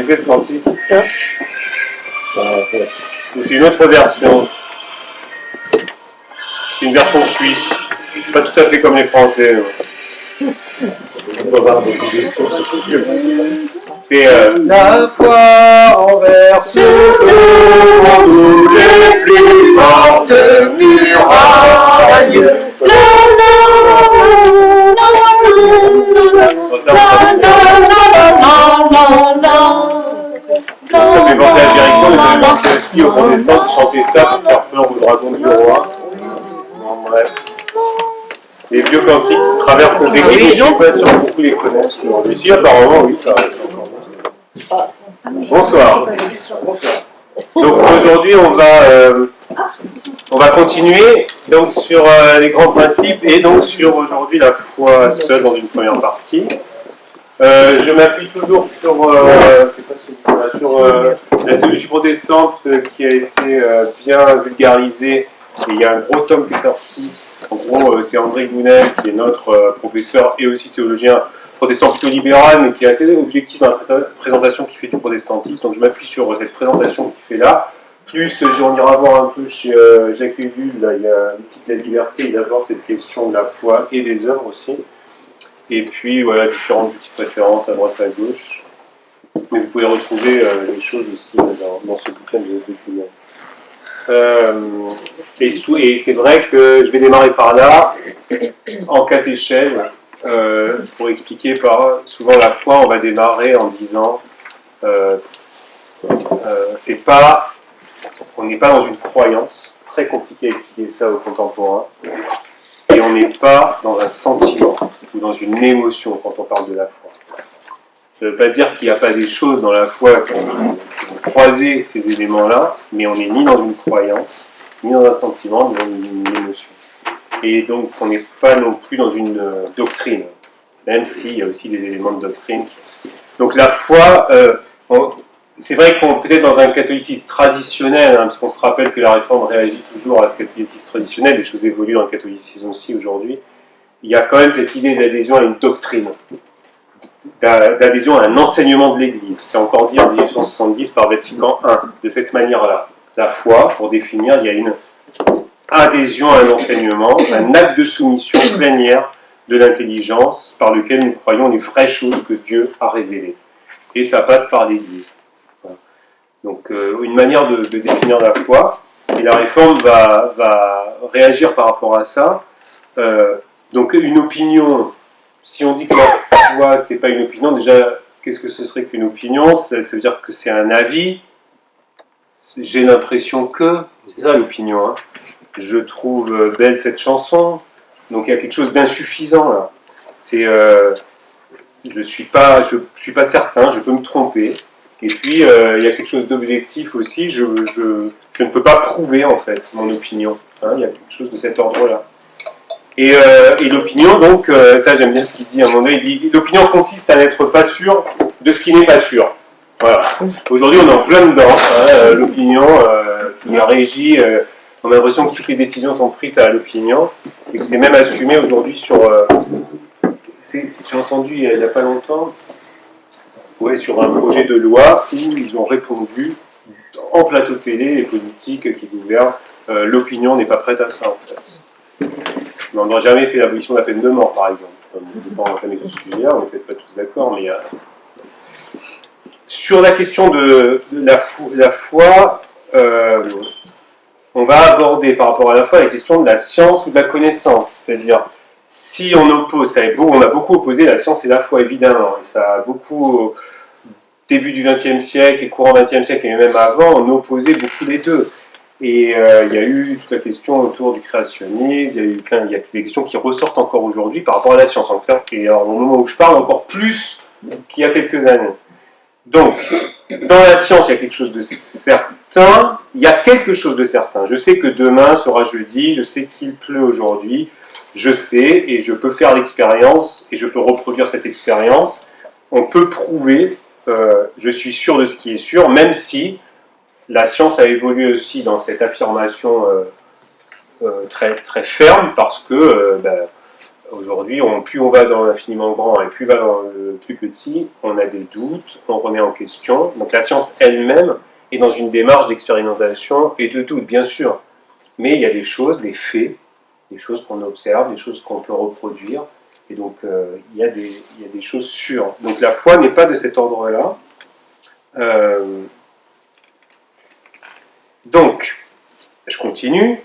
connaissez ce cantique? Ou c'est une autre version? C'est une version suisse, pas tout à fait comme les Français. C'est la foi renverse nous les plus fortes murailles. Ça fait penser à Jéricho, mais ça fait penser aussi aux protestants qui chantaient ça pour faire peur au dragon du roi. Bref. Les vieux cantiques qui traversent nos églises, je ne suis pas sûr que beaucoup les connaissent. Mais si, apparemment, oui, ça reste encore. Bonsoir. Donc aujourd'hui, on va continuer donc, sur les grands principes et donc sur aujourd'hui la foi seule dans une première partie. Je m'appuie toujours sur, sur la théologie protestante qui a été bien vulgarisée. Et il y a un gros tome qui est sorti. En gros, c'est André Gounel, qui est notre professeur et aussi théologien protestant plutôt libéral, mais qui est assez objectif dans la présentation qu'il fait du protestantisme. Donc je m'appuie sur cette présentation qu'il fait là. Plus, on ira voir un peu chez Jacques Ellul, là, il y a l'éthique de la liberté, il aborde cette question de la foi et des œuvres aussi. Et puis, voilà, différentes petites références à droite et à gauche. Mais vous pouvez retrouver les choses aussi dans ce bouquin de Jacques Ellul. Et c'est vrai que je vais démarrer par là, en catéchèse, pour expliquer souvent la foi, on va démarrer en disant on n'est pas dans une croyance, très compliqué à expliquer ça aux contemporains, et on n'est pas dans un sentiment ou dans une émotion quand on parle de la foi. Ça ne veut pas dire qu'il n'y a pas des choses dans la foi qui vont croiser ces éléments-là, mais on n'est ni dans une croyance, ni dans un sentiment, ni dans une émotion. Et donc on n'est pas non plus dans une doctrine, même s'il y a aussi des éléments de doctrine. Donc la foi, c'est vrai qu'on peut être dans un catholicisme traditionnel, parce qu'on se rappelle que la Réforme réagit toujours à ce catholicisme traditionnel, les choses évoluent dans le catholicisme aussi aujourd'hui. Il y a quand même cette idée d'adhésion à une doctrine, d'adhésion à un enseignement de l'Église. C'est encore dit en 1870 par Vatican I, de cette manière-là. La foi, pour définir, il y a une adhésion à un enseignement, un acte de soumission plénière de l'intelligence par lequel nous croyons les vraies choses que Dieu a révélées. Et ça passe par l'Église. Donc une manière de définir la foi, et la Réforme va réagir par rapport à ça. Donc une opinion, si on dit que la foi c'est pas une opinion, déjà qu'est-ce que ce serait qu'une opinion? Ça veut dire que c'est un avis. J'ai l'impression que, c'est ça l'opinion, hein. Je trouve belle cette chanson, donc il y a quelque chose d'insuffisant là. Je suis pas certain, je peux me tromper. Et puis, il y a quelque chose d'objectif aussi, je ne peux pas prouver, en fait, mon opinion. Hein, il y a quelque chose de cet ordre-là. Et l'opinion, donc, ça j'aime bien ce qu'il dit à un moment donné, il dit « L'opinion consiste à n'être pas sûr de ce qui n'est pas sûr. » Voilà. Aujourd'hui, on est en plein dedans. Hein, l'opinion qui régit, on a l'impression que toutes les décisions sont prises à l'opinion, et que c'est même assumé aujourd'hui sur... j'ai entendu il n'y a pas longtemps... sur un projet de loi où ils ont répondu en plateau télé, les politiques qui gouvernent, l'opinion n'est pas prête à ça en fait. Mais on n'a jamais fait l'abolition de la peine de mort par exemple. On ne peut pas entamer ce sujet-là, on n'est peut-être pas tous d'accord, mais sur la question de la foi, on va aborder par rapport à la foi la question de la science ou de la connaissance, c'est-à-dire si on oppose, on a beaucoup opposé la science et la foi évidemment, et ça a beaucoup, début du XXe siècle et courant XXe siècle et même avant, on opposait beaucoup des deux. Et il y a eu toute la question autour du créationnisme, il y a des questions qui ressortent encore aujourd'hui par rapport à la science, et alors, au moment où je parle, encore plus qu'il y a quelques années. Donc, dans la science, il y a quelque chose de certain, il y a quelque chose de certain. Je sais que demain sera jeudi, je sais qu'il pleut aujourd'hui, je sais, et je peux faire l'expérience, et je peux reproduire cette expérience. On peut prouver, je suis sûr de ce qui est sûr, même si la science a évolué aussi dans cette affirmation très, très ferme, parce que Aujourd'hui, plus on va dans l'infiniment grand et plus on va dans le plus petit, on a des doutes, on remet en question. Donc la science elle-même est dans une démarche d'expérimentation et de doute, bien sûr. Mais il y a des choses, des faits, des choses qu'on observe, des choses qu'on peut reproduire. Et donc il y a des choses sûres. Donc la foi n'est pas de cet ordre-là. Donc, je continue.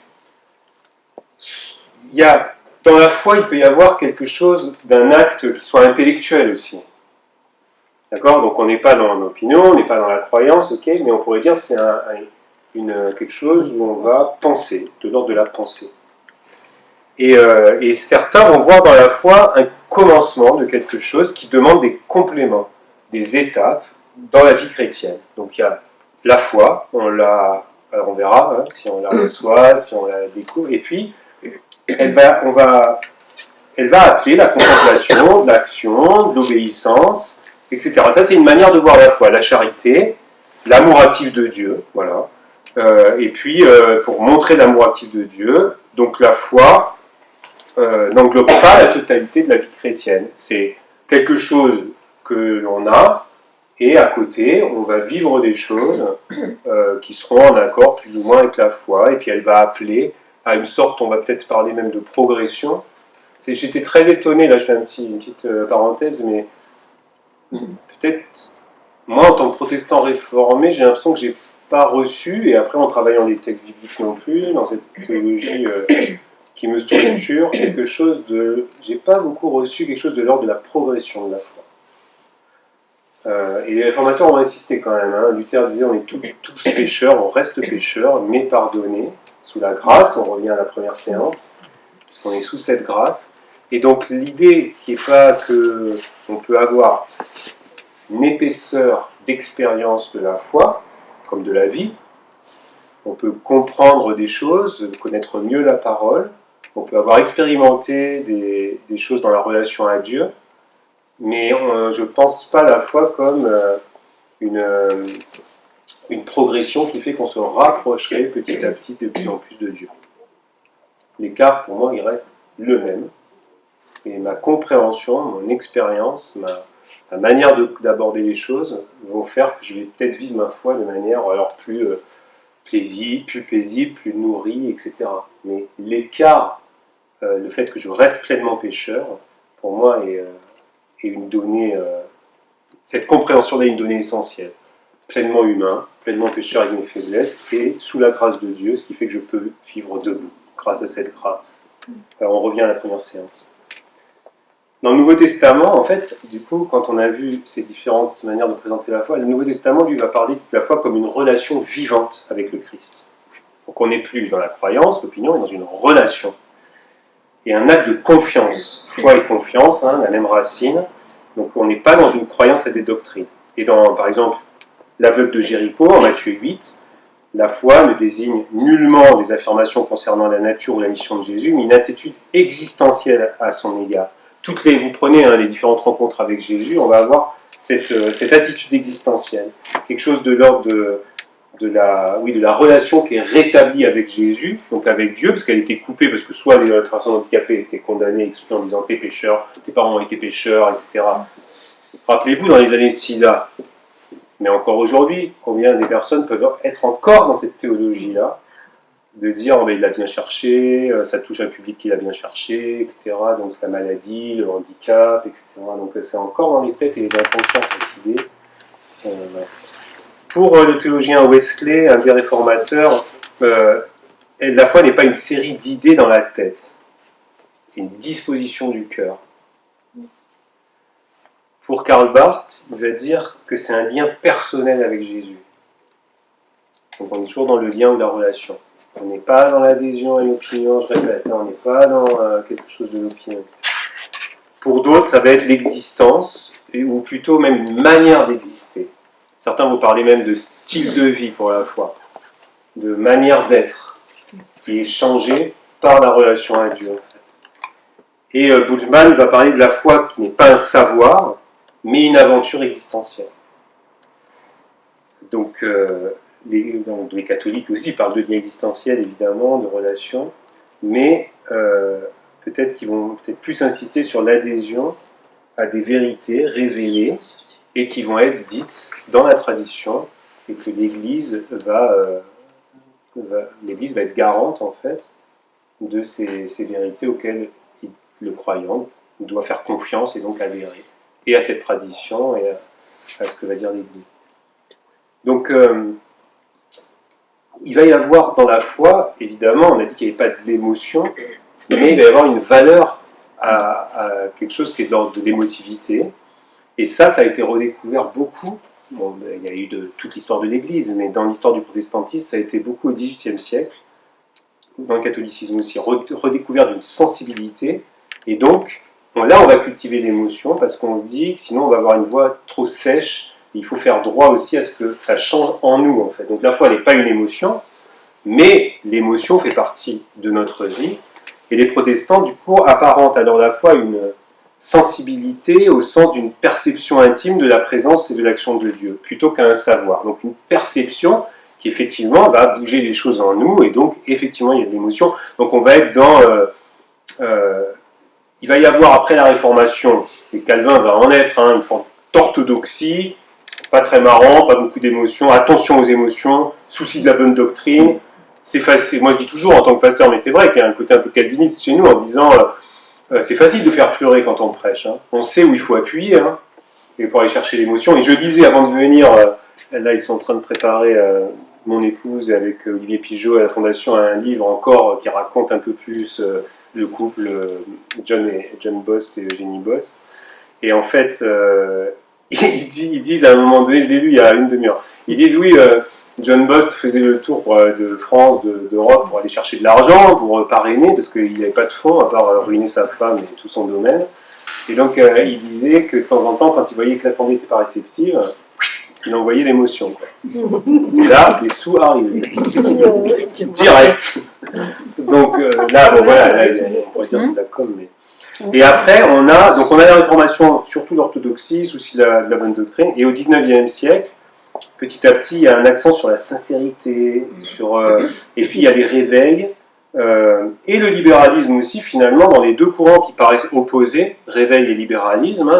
Dans la foi, il peut y avoir quelque chose d'un acte qui soit intellectuel aussi. D'accord? Donc on n'est pas dans l'opinion, on n'est pas dans la croyance, ok, mais on pourrait dire que c'est quelque chose où on va penser, de l'ordre de la pensée. Et certains vont voir dans la foi un commencement de quelque chose qui demande des compléments, des étapes dans la vie chrétienne. Donc il y a la foi, alors on verra hein, si on la reçoit, si on la découvre, et puis elle va appeler la contemplation, de l'action, de l'obéissance, etc. Ça, c'est une manière de voir la foi, la charité, l'amour actif de Dieu, voilà. Et puis, pour montrer l'amour actif de Dieu, donc la foi n'englobe pas la totalité de la vie chrétienne. C'est quelque chose que l'on a, et à côté, on va vivre des choses qui seront en accord plus ou moins avec la foi, et puis elle va appeler à une sorte, on va peut-être parler même de progression. J'étais très étonné, là je fais une petite parenthèse, mais peut-être, moi en tant que protestant réformé, j'ai l'impression que j'ai pas reçu, et après en travaillant les textes bibliques non plus, dans cette théologie qui me structure, quelque chose de... J'ai pas beaucoup reçu quelque chose de l'ordre de la progression de la foi. Et les réformateurs ont insisté quand même, hein. Luther disait on est tous pécheurs, on reste pécheurs, mais pardonnés, sous la grâce, on revient à la première séance, parce qu'on est sous cette grâce. Et donc l'idée qui n'est pas qu'on peut avoir une épaisseur d'expérience de la foi, comme de la vie, on peut comprendre des choses, connaître mieux la parole, on peut avoir expérimenté des choses dans la relation à Dieu, mais je ne pense pas la foi comme une progression qui fait qu'on se rapprocherait petit à petit de plus en plus de Dieu. L'écart, pour moi, il reste le même. Et ma compréhension, mon expérience, ma manière d'aborder les choses vont faire que je vais peut-être vivre ma foi de manière alors plus paisible, plus nourrie, etc. Mais l'écart, le fait que je reste pleinement pécheur, pour moi est une donnée, cette compréhension-là est une donnée essentielle. Pleinement humain, pleinement pécheur avec mes faiblesses, et sous la grâce de Dieu, ce qui fait que je peux vivre debout, grâce à cette grâce. Alors on revient à la première séance. Dans le Nouveau Testament, en fait, du coup, quand on a vu ces différentes manières de présenter la foi, le Nouveau Testament, lui, va parler de la foi comme une relation vivante avec le Christ. Donc on n'est plus dans la croyance, l'opinion, on est dans une relation. Et un acte de confiance. Foi et confiance, hein, la même racine. Donc on n'est pas dans une croyance à des doctrines. Et dans, par exemple, l'aveugle de Jéricho, en Matthieu 8, la foi ne désigne nullement des affirmations concernant la nature ou la mission de Jésus, mais une attitude existentielle à son égard. Vous prenez les différentes rencontres avec Jésus, on va avoir cette attitude existentielle. Quelque chose de l'ordre de la relation qui est rétablie avec Jésus, donc avec Dieu, parce qu'elle était coupée, parce que soit les personnes handicapées étaient condamnées, exclues en disant « t'es pécheur, tes parents ont été pécheurs, etc. » Rappelez-vous, dans les années SIDA, mais encore aujourd'hui, combien des personnes peuvent être encore dans cette théologie-là, de dire oh, il l'a bien cherché, ça touche un public qui l'a bien cherché, etc. Donc la maladie, le handicap, etc. Donc c'est encore dans les têtes et les inconscients cette idée. Pour le théologien Wesley, un des réformateurs, la foi n'est pas une série d'idées dans la tête, c'est une disposition du cœur. Pour Karl Barth, il va dire que c'est un lien personnel avec Jésus. Donc on est toujours dans le lien ou la relation. On n'est pas dans l'adhésion à une opinion, je répète, on n'est pas dans quelque chose de l'opinion, etc. Pour d'autres, ça va être l'existence, ou plutôt même une manière d'exister. Certains vont parler même de style de vie pour la foi, de manière d'être, qui est changée par la relation à Dieu. En fait. Et Bultmann va parler de la foi qui n'est pas un savoir, mais une aventure existentielle. Donc, les catholiques aussi parlent de lien existentiel, évidemment, de relation, mais peut-être qui vont peut-être plus insister sur l'adhésion à des vérités révélées et qui vont être dites dans la tradition, et que l'Église l'Église va être garante en fait de ces vérités auxquelles le croyant doit faire confiance et donc adhérer, et à cette tradition et à ce que va dire l'Église. Donc il va y avoir dans la foi, évidemment, on a dit qu'il n'y avait pas de l'émotion, mais il va y avoir une valeur à quelque chose qui est de l'ordre de l'émotivité. Et ça a été redécouvert beaucoup. Bon, il y a eu toute l'histoire de l'Église, mais dans l'histoire du protestantisme, ça a été beaucoup au XVIIIe siècle, dans le catholicisme aussi, redécouvert d'une sensibilité. Et donc, là, on va cultiver l'émotion, parce qu'on se dit que sinon, on va avoir une voix trop sèche. Il faut faire droit aussi à ce que ça change en nous, en fait. Donc la foi n'est pas une émotion, mais l'émotion fait partie de notre vie. Et les protestants, du coup, apparentent alors la foi une sensibilité au sens d'une perception intime de la présence et de l'action de Dieu, plutôt qu'un savoir. Donc une perception qui, effectivement, va bouger les choses en nous, et donc, effectivement, il y a de l'émotion. Donc on va être dans... il va y avoir, après la Réformation, et Calvin va en être, une forme d'orthodoxie, pas très marrant, pas beaucoup d'émotions, attention aux émotions, souci de la bonne doctrine. C'est facile, moi je dis toujours en tant que pasteur, mais c'est vrai qu'il y a un côté un peu calviniste chez nous en disant c'est facile de faire pleurer quand on prêche. On sait où il faut appuyer et pour aller chercher l'émotion. Et je lisais avant de venir, là ils sont en train de préparer, mon épouse et avec Olivier Pigeot à la Fondation, un livre encore qui raconte un peu plus le couple John Bost et Eugénie Bost. Et en fait, ils disent à un moment donné, je l'ai lu il y a une demi-heure, ils disent oui, John Bost faisait le tour de France, d'Europe pour aller chercher de l'argent, pour parrainer, parce qu'il n'avait pas de fonds à part ruiner sa femme et tout son domaine. Et donc il disait que de temps en temps, quand il voyait que l'assemblée n'était pas réceptive, il envoyait l'émotion. Et là, les sous arrivaient. Direct. Donc là, bon voilà, là, on pourrait dire c'est de la com, mais... Et après, on a la Réformation, surtout l'orthodoxie, souci de la bonne doctrine, et au XIXe siècle, petit à petit, il y a un accent sur la sincérité, et puis il y a des réveils, et le libéralisme aussi, finalement, dans les deux courants qui paraissent opposés, réveil et libéralisme,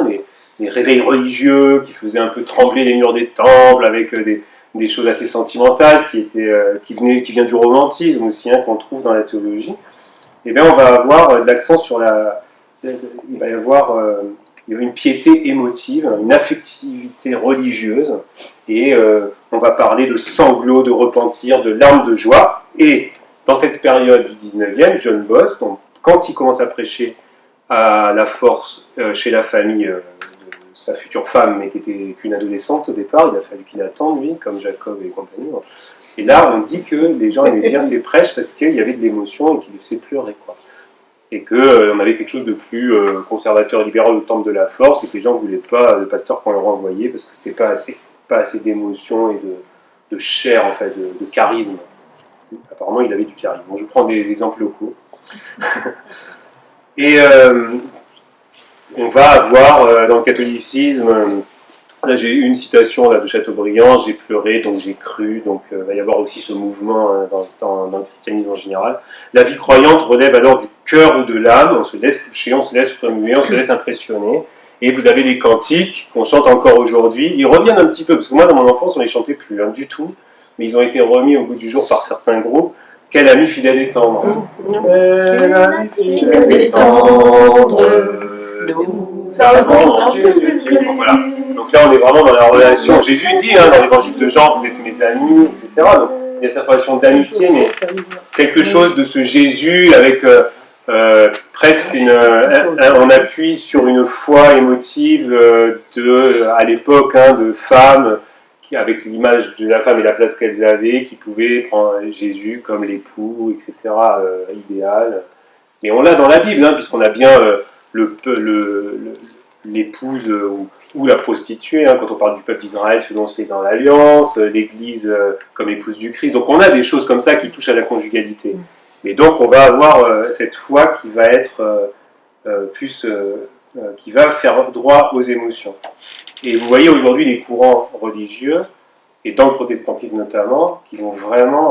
les réveils religieux qui faisaient un peu trembler les murs des temples, avec des choses assez sentimentales, qui vient du romantisme aussi, qu'on trouve dans la théologie. Et bien on va avoir de l'accent sur il va y avoir une piété émotive, une affectivité religieuse, et on va parler de sanglots, de repentir, de larmes de joie. Et dans cette période du 19e, John Bost, quand il commence à prêcher à la force chez la famille de sa future femme, mais qui était qu'une adolescente au départ, il a fallu qu'il attende, lui, comme Jacob et compagnie. Et là, on dit que les gens aimaient bien ses prêches parce qu'il y avait de l'émotion et qu'il les faisait pleurer, quoi. Et qu'on avait quelque chose de plus conservateur, libéral au temple de la force, et que les gens ne voulaient pas le pasteur qu'on leur envoyait parce que c'était pas assez d'émotion et de chair, en fait, de charisme. Apparemment, il avait du charisme. Bon, je prends des exemples locaux. Et on va avoir dans le catholicisme, là j'ai eu une citation là, de Chateaubriand, j'ai pleuré, donc j'ai cru, donc il va y avoir aussi ce mouvement dans le christianisme en général. La vie croyante relève alors du cœur ou de l'âme, on se laisse toucher, on se laisse remuer, on se laisse impressionner. Et vous avez des cantiques qu'on chante encore aujourd'hui, ils reviennent un petit peu, parce que moi dans mon enfance on ne les chantait plus du tout, mais ils ont été remis au bout du jour par certains groupes. Quel ami fidèle et tendre. Quel ami fidèle et tendre. Nous avons Jésus-Christ. Voilà. Donc là, on est vraiment dans la relation. Jésus dit dans l'évangile de Jean, vous êtes mes amis, etc. Donc il y a cette relation d'amitié, mais quelque chose de ce Jésus avec presque on appuie sur une foi émotive à l'époque de femmes avec l'image de la femme et la place qu'elles avaient, qui pouvaient prendre Jésus comme l'époux, etc. Idéal. Et on l'a dans la Bible, puisqu'on a bien l'épouse ou la prostituée, quand on parle du peuple d'Israël, selon c'est dans l'Alliance, l'Église comme épouse du Christ. Donc on a des choses comme ça qui touchent à la conjugalité. Et donc on va avoir cette foi qui va être qui va faire droit aux émotions. Et vous voyez aujourd'hui les courants religieux, et dans le protestantisme notamment, qui vont vraiment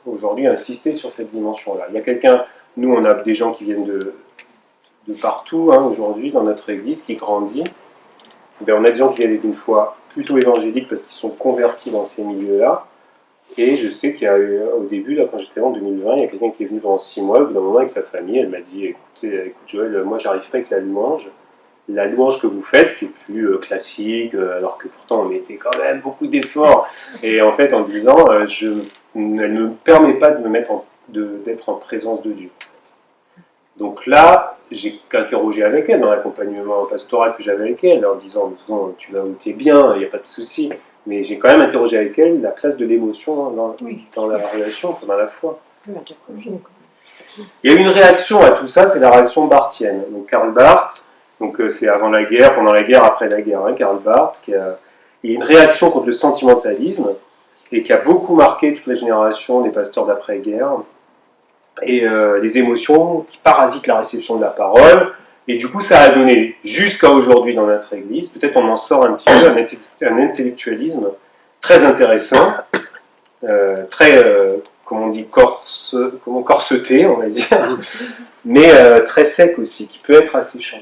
aujourd'hui insister sur cette dimension-là. Il y a nous on a des gens qui viennent de partout, hein, aujourd'hui, dans notre Église, qui grandit. Ben, on a des gens qui avaient une foi plutôt évangélique parce qu'ils sont convertis dans ces milieux-là. Et je sais qu'il y a eu, au début, là, quand j'étais en 2020, il y a quelqu'un qui est venu pendant 6 mois, au bout d'un moment avec sa famille, elle m'a dit, écoute Joël, moi j'arrive pas avec la louange que vous faites, qui est plus classique, alors que pourtant on mettait quand même beaucoup d'efforts. Et en fait, en disant, elle ne me permet pas de me mettre d'être en présence de Dieu. Donc là, j'ai interrogé avec elle dans l'accompagnement pastoral que j'avais avec elle, en disant, de toute façon, tu vas où t'es bien, il n'y a pas de souci. Mais j'ai quand même interrogé avec elle la place de l'émotion dans la relation, comme dans la foi. Il y a eu une réaction à tout ça, c'est la réaction barthienne. Donc Karl Barth, c'est avant la guerre, pendant la guerre, après la guerre, hein, Karl Barth, il y a une réaction contre le sentimentalisme et qui a beaucoup marqué toute la génération des pasteurs d'après-guerre. Et les émotions qui parasitent la réception de la parole. Et du coup, ça a donné, jusqu'à aujourd'hui dans notre Église, peut-être on en sort un petit peu, un intellectualisme très intéressant, très, comment on dit, corseté, on va dire, mais très sec aussi, qui peut être asséchant.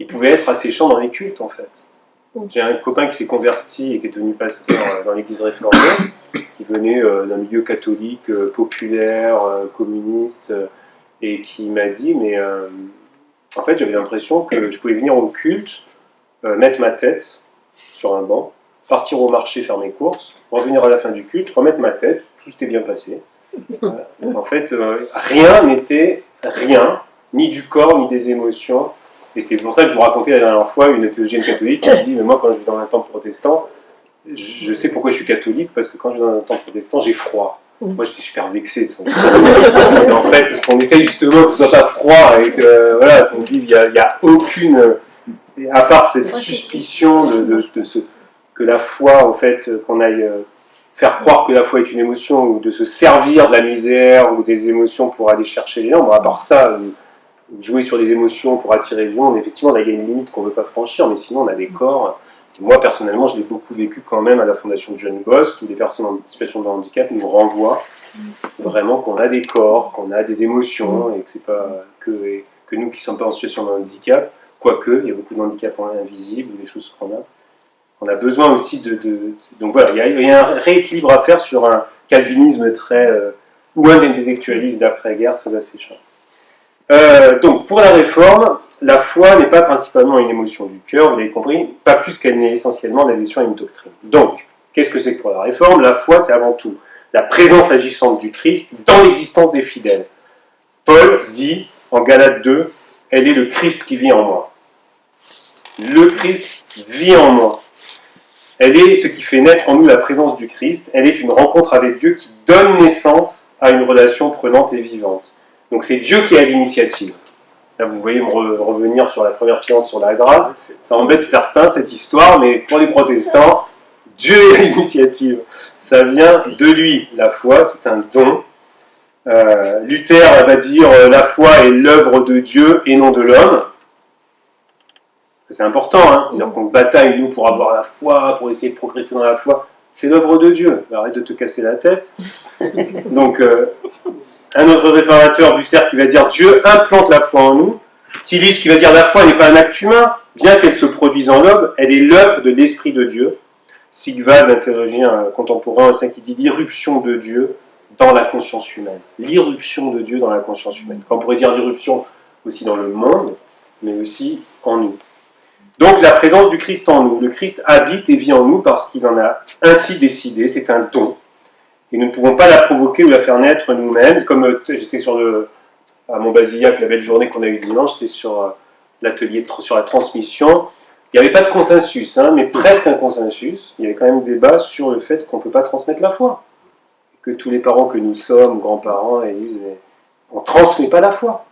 Il pouvait être asséchant dans les cultes, en fait. J'ai un copain qui s'est converti et qui est devenu pasteur dans l'Église réformée, qui venait d'un milieu catholique, populaire, communiste, et qui m'a dit, mais en fait j'avais l'impression que je pouvais venir au culte, mettre ma tête sur un banc, partir au marché faire mes courses, revenir à la fin du culte, remettre ma tête, tout s'était bien passé. En fait, rien n'était rien, ni du corps, ni des émotions. Et c'est pour ça que je vous racontais la dernière fois une théologienne catholique qui dit, mais moi quand je vais dans un temple protestant, je sais pourquoi je suis catholique, parce que quand je vais dans un temple protestant, j'ai froid. Moi j'étais super vexé de son et en fait, parce qu'on essaye justement que ce soit pas froid et que voilà, qu'on dise il y a aucune, à part cette suspicion que la foi, en fait, qu'on aille faire croire que la foi est une émotion, ou de se servir de la misère ou des émotions pour aller chercher les gens, bon, à part ça, jouer sur les émotions pour attirer les gens, effectivement, là, il y a une limite qu'on ne veut pas franchir, mais sinon, on a des corps. Moi, personnellement, je l'ai beaucoup vécu quand même à la fondation de John Bost, où les personnes en situation de handicap nous renvoient vraiment qu'on a des corps, qu'on a des émotions, et que c'est pas que nous qui ne sommes pas en situation de handicap, quoique, il y a beaucoup de handicaps invisibles, des choses qu'on a. On a besoin aussi donc voilà, il y a un rééquilibre à faire sur un calvinisme ou un intellectualisme d'après-guerre très asséchant. Donc, pour la réforme, la foi n'est pas principalement une émotion du cœur, vous l'avez compris, pas plus qu'elle n'est essentiellement l'adhésion à une doctrine. Donc, qu'est-ce que c'est que pour la réforme ? La foi, c'est avant tout la présence agissante du Christ dans l'existence des fidèles. Paul dit, en Galates 2, elle est le Christ qui vit en moi. Le Christ vit en moi. Elle est ce qui fait naître en nous la présence du Christ. Elle est une rencontre avec Dieu qui donne naissance à une relation prenante et vivante. Donc c'est Dieu qui a l'initiative. Là, vous voyez me revenir sur la première séance sur la grâce. Ça embête certains, cette histoire, mais pour les protestants, Dieu est l'initiative. Ça vient de lui. La foi, c'est un don. Luther va dire la foi est l'œuvre de Dieu et non de l'homme. C'est important, hein, c'est-à-dire qu'on bataille, nous, pour avoir la foi, pour essayer de progresser dans la foi. C'est l'œuvre de Dieu. Arrête de te casser la tête. Donc, un autre réformateur, Bucer, qui va dire Dieu implante la foi en nous. Tillich qui va dire la foi n'est pas un acte humain, bien qu'elle se produise en l'homme, elle est l'œuvre de l'Esprit de Dieu. Sigvald, un théologien contemporain, qui dit l'irruption de Dieu dans la conscience humaine. L'irruption de Dieu dans la conscience humaine. On pourrait dire l'irruption aussi dans le monde, mais aussi en nous. Donc la présence du Christ en nous. Le Christ habite et vit en nous parce qu'il en a ainsi décidé, c'est un don. Et nous ne pouvons pas la provoquer ou la faire naître nous-mêmes. Comme j'étais à Montbazillac, la belle journée qu'on a eue dimanche, j'étais sur l'atelier sur la transmission. Il n'y avait pas de consensus, hein, mais presque un consensus. Il y avait quand même débat sur le fait qu'on ne peut pas transmettre la foi. Que tous les parents que nous sommes, grands-parents, ils disent mais on ne transmet pas la foi.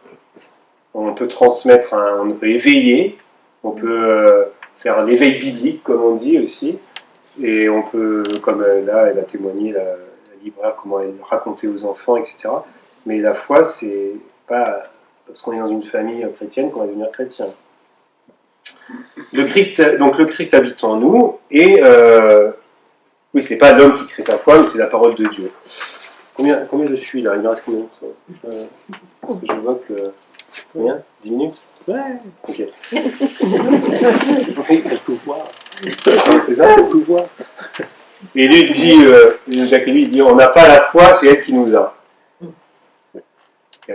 On peut transmettre, on peut éveiller, on peut faire l'éveil biblique, comme on dit aussi, et on peut, comme là, elle a témoigné, la libraire, comment elle racontait aux enfants, etc. Mais la foi, c'est pas parce qu'on est dans une famille chrétienne qu'on va devenir chrétien. Le Christ habite en nous, et oui, c'est pas l'homme qui crée sa foi, mais c'est la parole de Dieu. Combien je suis là ? Il me reste combien de temps parce que je vois que... Combien ? 10 minutes ? Ouais. Ok. Oui, le pouvoir. C'est ça, le pouvoir. Et lui, il dit, Jacques lui, il dit, on n'a pas la foi, c'est elle qui nous a. Il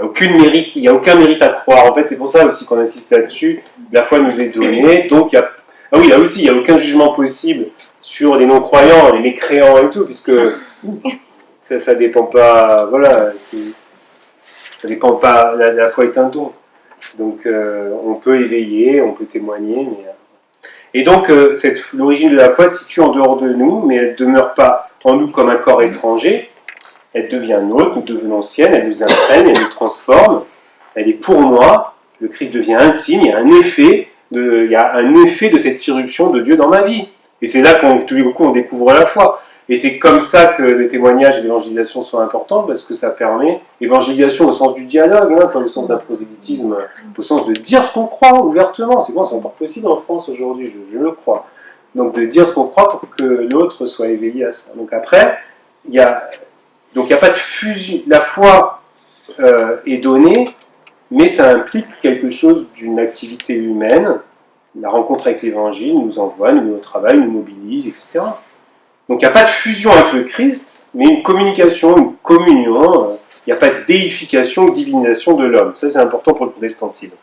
n'y a aucun mérite à croire. En fait, c'est pour ça aussi qu'on insiste là-dessus. La foi nous est donnée, donc il y a... Ah oui, là aussi, il n'y a aucun jugement possible sur les non-croyants, les mécréants et tout, puisque ça dépend pas... Voilà, ça dépend pas... La foi est un don. Donc, on peut éveiller, on peut témoigner, mais... Et donc, l'origine de la foi se situe en dehors de nous, mais elle ne demeure pas en nous comme un corps étranger. Elle devient nôtre, nous devenons sienne, elle nous imprègne, elle nous transforme. Elle est pour moi. Le Christ devient intime. Il y a un effet de cette irruption de Dieu dans ma vie. Et c'est là qu'on, tous les coups, on découvre la foi. Et c'est comme ça que le témoignage et l'évangélisation sont importants, parce que ça permet, évangélisation au sens du dialogue, pas au sens d'un prosélytisme, au sens de dire ce qu'on croit ouvertement. C'est bon, c'est encore possible en France aujourd'hui, je le crois. Donc de dire ce qu'on croit pour que l'autre soit éveillé à ça. Donc après, il n'y a pas de fusion. La foi est donnée, mais ça implique quelque chose d'une activité humaine. La rencontre avec l'Évangile nous envoie, nous met au travail, nous mobilise, etc. Donc il n'y a pas de fusion avec le Christ, mais une communication, une communion. Il n'y a pas de déification ou divinisation de l'homme. Ça, c'est important pour le protestantisme.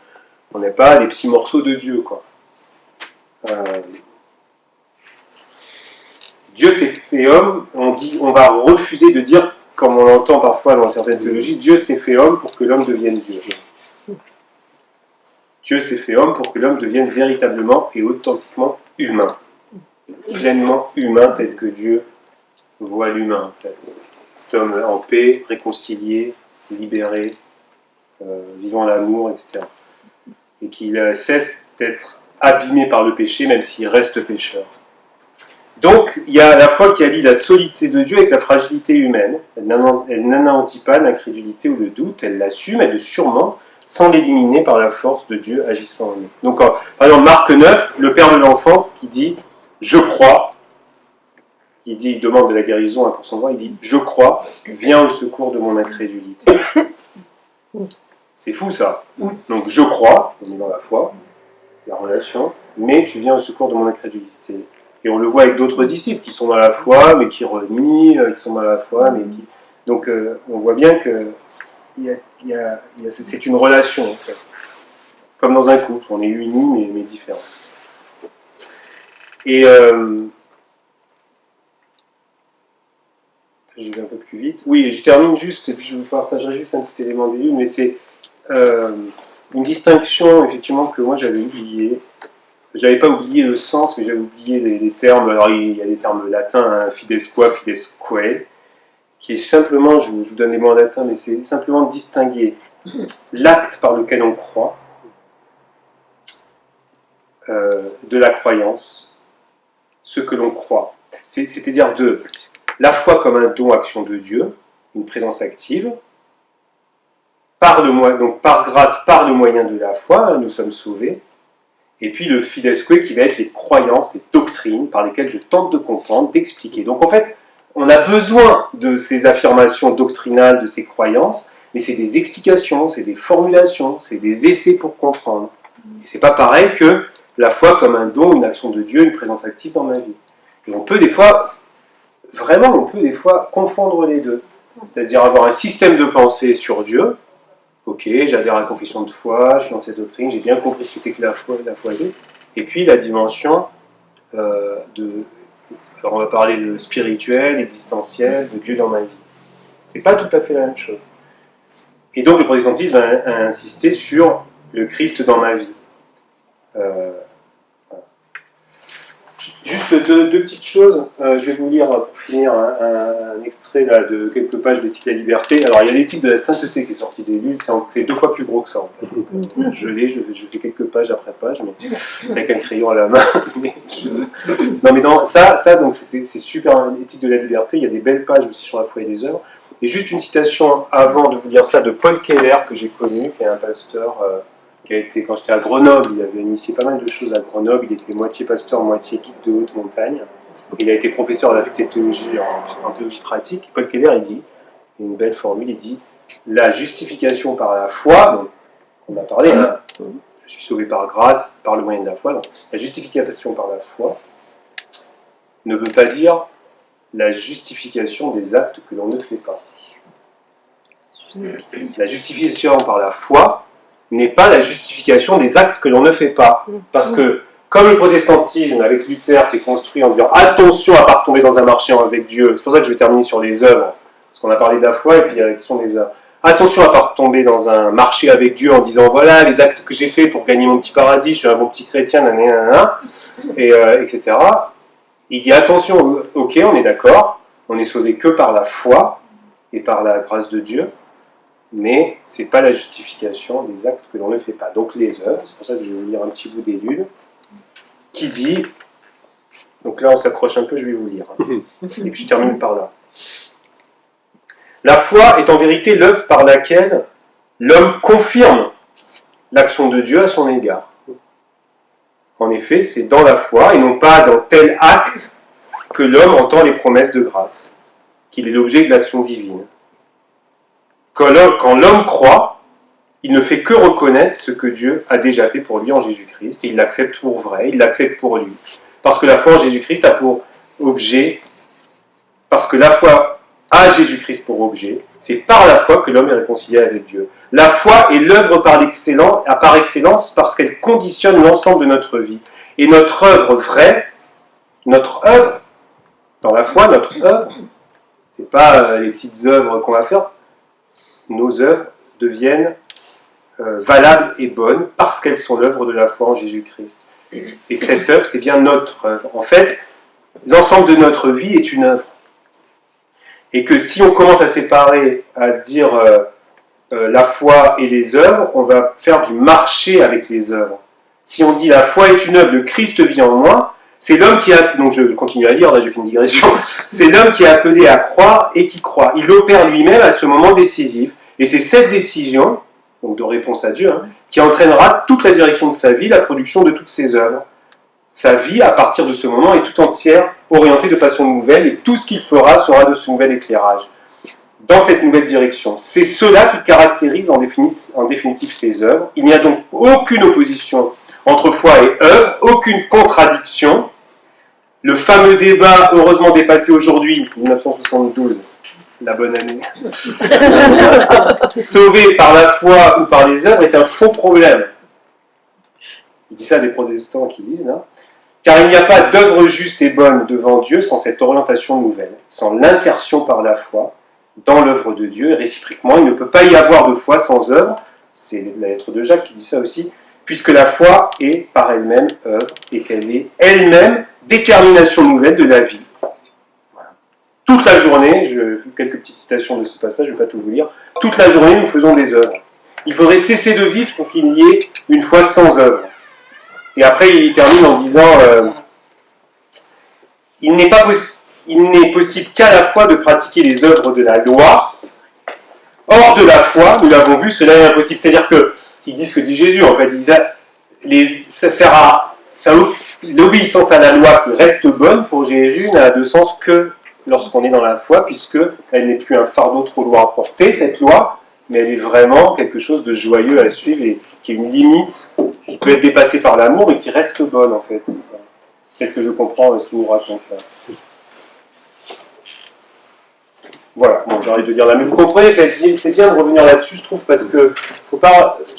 On n'est pas des petits morceaux de Dieu, quoi. Dieu s'est fait homme. On va refuser de dire, comme on l'entend parfois dans certaines théologies, Dieu s'est fait homme pour que l'homme devienne Dieu. Dieu s'est fait homme pour que l'homme devienne véritablement et authentiquement humain. Pleinement humain tel que Dieu voit l'humain. Cet homme en paix, réconcilié, libéré, vivant l'amour, etc. Et qu'il cesse d'être abîmé par le péché, même s'il reste pécheur. Donc, il y a la foi qui allie la solidité de Dieu avec la fragilité humaine. Elle n'anéantit pas l'incrédulité ou le doute, elle l'assume, elle le surmonte, sans l'éliminer par la force de Dieu agissant en nous. Donc, par exemple, Marc 9, le père de l'enfant qui dit « Je crois », il demande de la guérison pour son enfant, il dit « Je crois, viens au secours de mon incrédulité ». C'est fou ça. Donc, je crois, on est dans la foi, la relation, mais tu viens au secours de mon incrédulité. Et on le voit avec d'autres disciples qui sont dans la foi, mais qui renient, qui sont dans la foi, mais qui... Donc, on voit bien que c'est une relation, en fait. Comme dans un couple, on est unis, mais différents. Et... je vais un peu plus vite. Oui, je termine juste, et puis je vous partagerai juste un petit élément d'élu, mais c'est une distinction, effectivement, que moi j'avais oubliée. J'avais pas oublié le sens, mais j'avais oublié les termes. Alors, il y a des termes latins, hein, fidesque, fidesque, qui est simplement, je vous donne les mots en latin, mais c'est simplement distinguer l'acte par lequel on croit de la croyance, ce que l'on croit. C'est-à-dire de la foi comme un don, action de Dieu, une présence active, donc par grâce, par le moyen de la foi, nous sommes sauvés. Et puis le fidesque qui va être les croyances, les doctrines par lesquelles je tente de comprendre, d'expliquer. Donc en fait, on a besoin de ces affirmations doctrinales, de ces croyances, mais c'est des explications, c'est des formulations, c'est des essais pour comprendre. Et c'est pas pareil que la foi comme un don, une action de Dieu, une présence active dans ma vie. Et on peut des fois, vraiment, confondre les deux. C'est-à-dire avoir un système de pensée sur Dieu. Ok, j'adhère à la confession de foi, je suis dans cette doctrine, j'ai bien compris ce qu'était que la foi est. Et puis la dimension alors on va parler de spirituel, existentiel, de Dieu dans ma vie. C'est pas tout à fait la même chose. Et donc le protestantisme a insisté sur le Christ dans ma vie. Juste deux petites choses. Je vais vous lire pour finir un extrait là, de quelques pages d'Éthique de la liberté. Alors il y a l'Éthique de la sainteté qui est sortie des livres, c'est 2 fois plus gros que ça en fait. Je fais quelques pages après page, mais avec un crayon à la main. Non mais dans ça donc c'est super, l'Éthique de la liberté, il y a des belles pages aussi sur la foi et les œuvres. Et juste une citation avant de vous lire ça de Paul Keller que j'ai connu, qui est un pasteur... qui a été, quand j'étais à Grenoble, il avait initié pas mal de choses à Grenoble, il était moitié pasteur, moitié guide de haute montagne. Il a été professeur à la faculté de théologie en théologie pratique. Paul Keller, il dit, une belle formule, il dit, la justification par la foi, donc on a parlé, hein, je suis sauvé par grâce, par le moyen de la foi. Donc, la justification par la foi ne veut pas dire la justification des actes que l'on ne fait pas. La justification par la foi n'est pas la justification des actes que l'on ne fait pas. Parce que, comme le protestantisme avec Luther s'est construit en disant attention à ne pas retomber dans un marché avec Dieu, c'est pour ça que je vais terminer sur les œuvres, parce qu'on a parlé de la foi et puis il y a la question des œuvres. Attention à ne pas retomber dans un marché avec Dieu en disant voilà les actes que j'ai faits pour gagner mon petit paradis, je suis un bon petit chrétien, nanana, etc. Il dit attention, ok, on est d'accord, on est sauvé que par la foi et par la grâce de Dieu, mais ce n'est pas la justification des actes que l'on ne fait pas. Donc les œuvres, c'est pour ça que je vais vous lire un petit bout d'Élude, qui dit, donc là on s'accroche un peu, je vais vous lire, et puis je termine par là. La foi est en vérité l'œuvre par laquelle l'homme confirme l'action de Dieu à son égard. En effet, c'est dans la foi, et non pas dans tel acte, que l'homme entend les promesses de grâce, qu'il est l'objet de l'action divine. Quand l'homme croit, il ne fait que reconnaître ce que Dieu a déjà fait pour lui en Jésus-Christ, et il l'accepte pour vrai, il l'accepte pour lui. Parce que la foi en Jésus-Christ a pour objet, parce que la foi a Jésus-Christ pour objet, c'est par la foi que l'homme est réconcilié avec Dieu. La foi est l'œuvre par excellence parce qu'elle conditionne l'ensemble de notre vie. Et notre œuvre vraie, notre œuvre, dans la foi, notre œuvre, c'est pas les petites œuvres qu'on va faire, nos œuvres deviennent valables et bonnes parce qu'elles sont l'œuvre de la foi en Jésus-Christ. Et cette œuvre, c'est bien notre œuvre. En fait, l'ensemble de notre vie est une œuvre. Et que si on commence à séparer, à se dire la foi et les œuvres, on va faire du marché avec les œuvres. Si on dit la foi est une œuvre, le Christ vit en moi, c'est l'homme qui a, donc je continue à lire, là j'ai fait une digression, c'est l'homme qui est appelé à croire et qui croit. Il opère lui-même à ce moment décisif. Et c'est cette décision, donc de réponse à Dieu, qui entraînera toute la direction de sa vie, la production de toutes ses œuvres. Sa vie, à partir de ce moment, est tout entière orientée de façon nouvelle, et tout ce qu'il fera sera de ce nouvel éclairage. Dans cette nouvelle direction. C'est cela qui caractérise en définitive ses œuvres. Il n'y a donc aucune opposition entre foi et œuvre, aucune contradiction. Le fameux débat, heureusement dépassé aujourd'hui, 1972, la bonne année, sauvé par la foi ou par les œuvres, est un faux problème. Il dit ça à des protestants qui disent, là. Car il n'y a pas d'œuvre juste et bonne devant Dieu sans cette orientation nouvelle, sans l'insertion par la foi dans l'œuvre de Dieu, et réciproquement, il ne peut pas y avoir de foi sans œuvre, c'est la lettre de Jacques qui dit ça aussi, puisque la foi est par elle-même œuvre, et qu'elle est elle-même détermination nouvelle de la vie. Voilà. Toute la journée, quelques petites citations de ce passage, je ne vais pas tout vous lire, toute la journée nous faisons des œuvres. Il faudrait cesser de vivre pour qu'il y ait une foi sans œuvre. Et après, il termine en disant il n'est possible qu'à la fois de pratiquer les œuvres de la loi. Hors de la foi, nous l'avons vu, cela est impossible. C'est-à-dire que, ils disent ce que dit Jésus, en fait, ça sert à l'obéissance à la loi qui reste bonne pour Jésus n'a de sens que lorsqu'on est dans la foi, puisqu'elle n'est plus un fardeau trop lourd à porter, cette loi, mais elle est vraiment quelque chose de joyeux à suivre et qui est une limite qui peut être dépassée par l'amour et qui reste bonne, en fait. Peut-être que je comprends ce qu'il nous raconte là. Voilà, bon, j'ai envie de dire là, mais vous comprenez, c'est bien de revenir là-dessus, je trouve, parce que je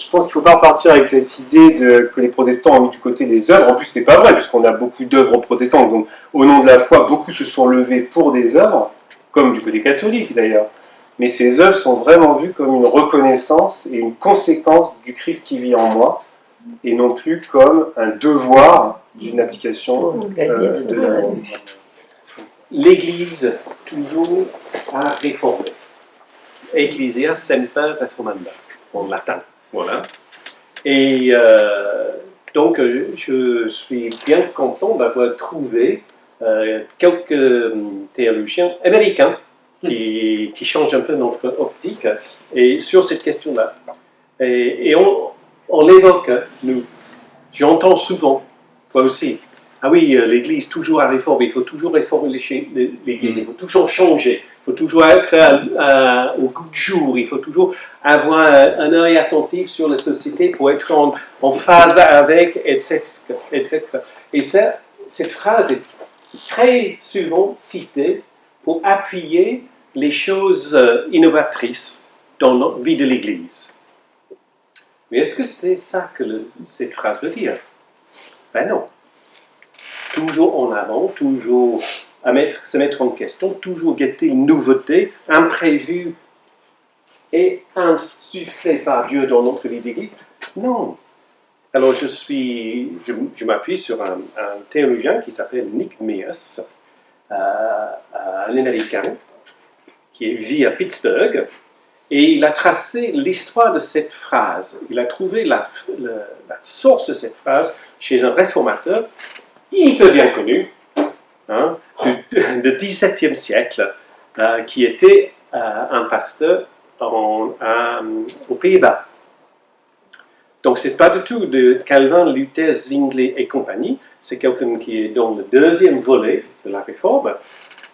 pense qu'il ne faut pas repartir avec cette idée que les protestants ont mis du côté des œuvres. En plus, c'est pas vrai, puisqu'on a beaucoup d'œuvres protestantes, donc au nom de la foi, beaucoup se sont levés pour des œuvres, comme du côté catholique d'ailleurs. Mais ces œuvres sont vraiment vues comme une reconnaissance et une conséquence du Christ qui vit en moi, et non plus comme un devoir d'une application de la loi. L'Église, toujours, a réformé. Ecclesia semper reformanda, en latin. Voilà. Et donc, je suis bien content d'avoir trouvé quelques théologiens américains qui changent un peu notre optique et sur cette question-là. Et on l'évoque, nous. J'entends souvent, toi aussi, ah oui, l'Église toujours à réformer, il faut toujours réformer l'Église, il faut toujours changer. Il faut toujours être au goût du jour. Il faut toujours avoir un œil attentif sur la société pour être en phase avec, etc. etc. Et ça, cette phrase est très souvent citée pour appuyer les choses innovatrices dans la vie de l'Église. Mais est-ce que c'est ça que cette phrase veut dire? Ben non. Toujours en avant, toujours se mettre en question, toujours guetter une nouveauté, imprévue et insufflée par Dieu dans notre vie d'Église. Non. Alors je m'appuie sur un théologien qui s'appelle Nick Mears, un Américain qui vit à Pittsburgh, et il a tracé l'histoire de cette phrase. Il a trouvé la source de cette phrase chez un réformateur hyper bien connu, hein, du XVIIe siècle, qui était un pasteur aux Pays-Bas. Donc, ce n'est pas du tout de Calvin, Luther, Zwingli et compagnie. C'est quelqu'un qui est dans le deuxième volet de la Réforme.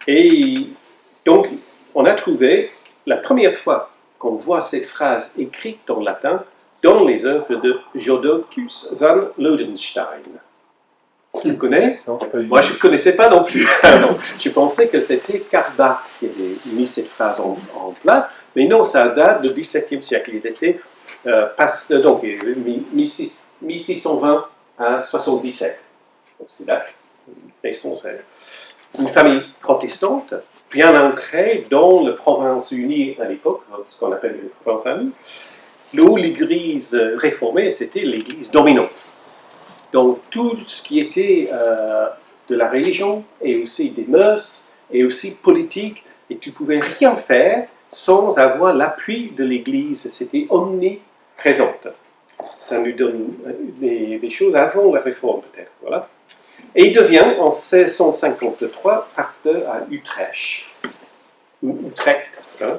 Et donc, on a trouvé la première fois qu'on voit cette phrase écrite en latin dans les œuvres de Jodocus van Lodenstein. Tu connais? Non, Moi, je ne connaissais pas non plus. Alors, je pensais que c'était Karl Barth qui avait mis cette phrase en place, mais non, ça date du XVIIe siècle. Il était donc 1620 à 77. Donc, c'est là, naissance, une famille protestante, bien ancrée dans la province unie à l'époque, ce qu'on appelle les provinces amies, où l'église réformée, c'était l'église dominante. Donc tout ce qui était de la religion et aussi des mœurs et aussi politique, et tu ne pouvais rien faire sans avoir l'appui de l'Église, c'était omniprésente. Ça nous donne des choses avant la réforme peut-être. Voilà. Et il devient en 1653 pasteur à Utrecht. Utrecht. Hein,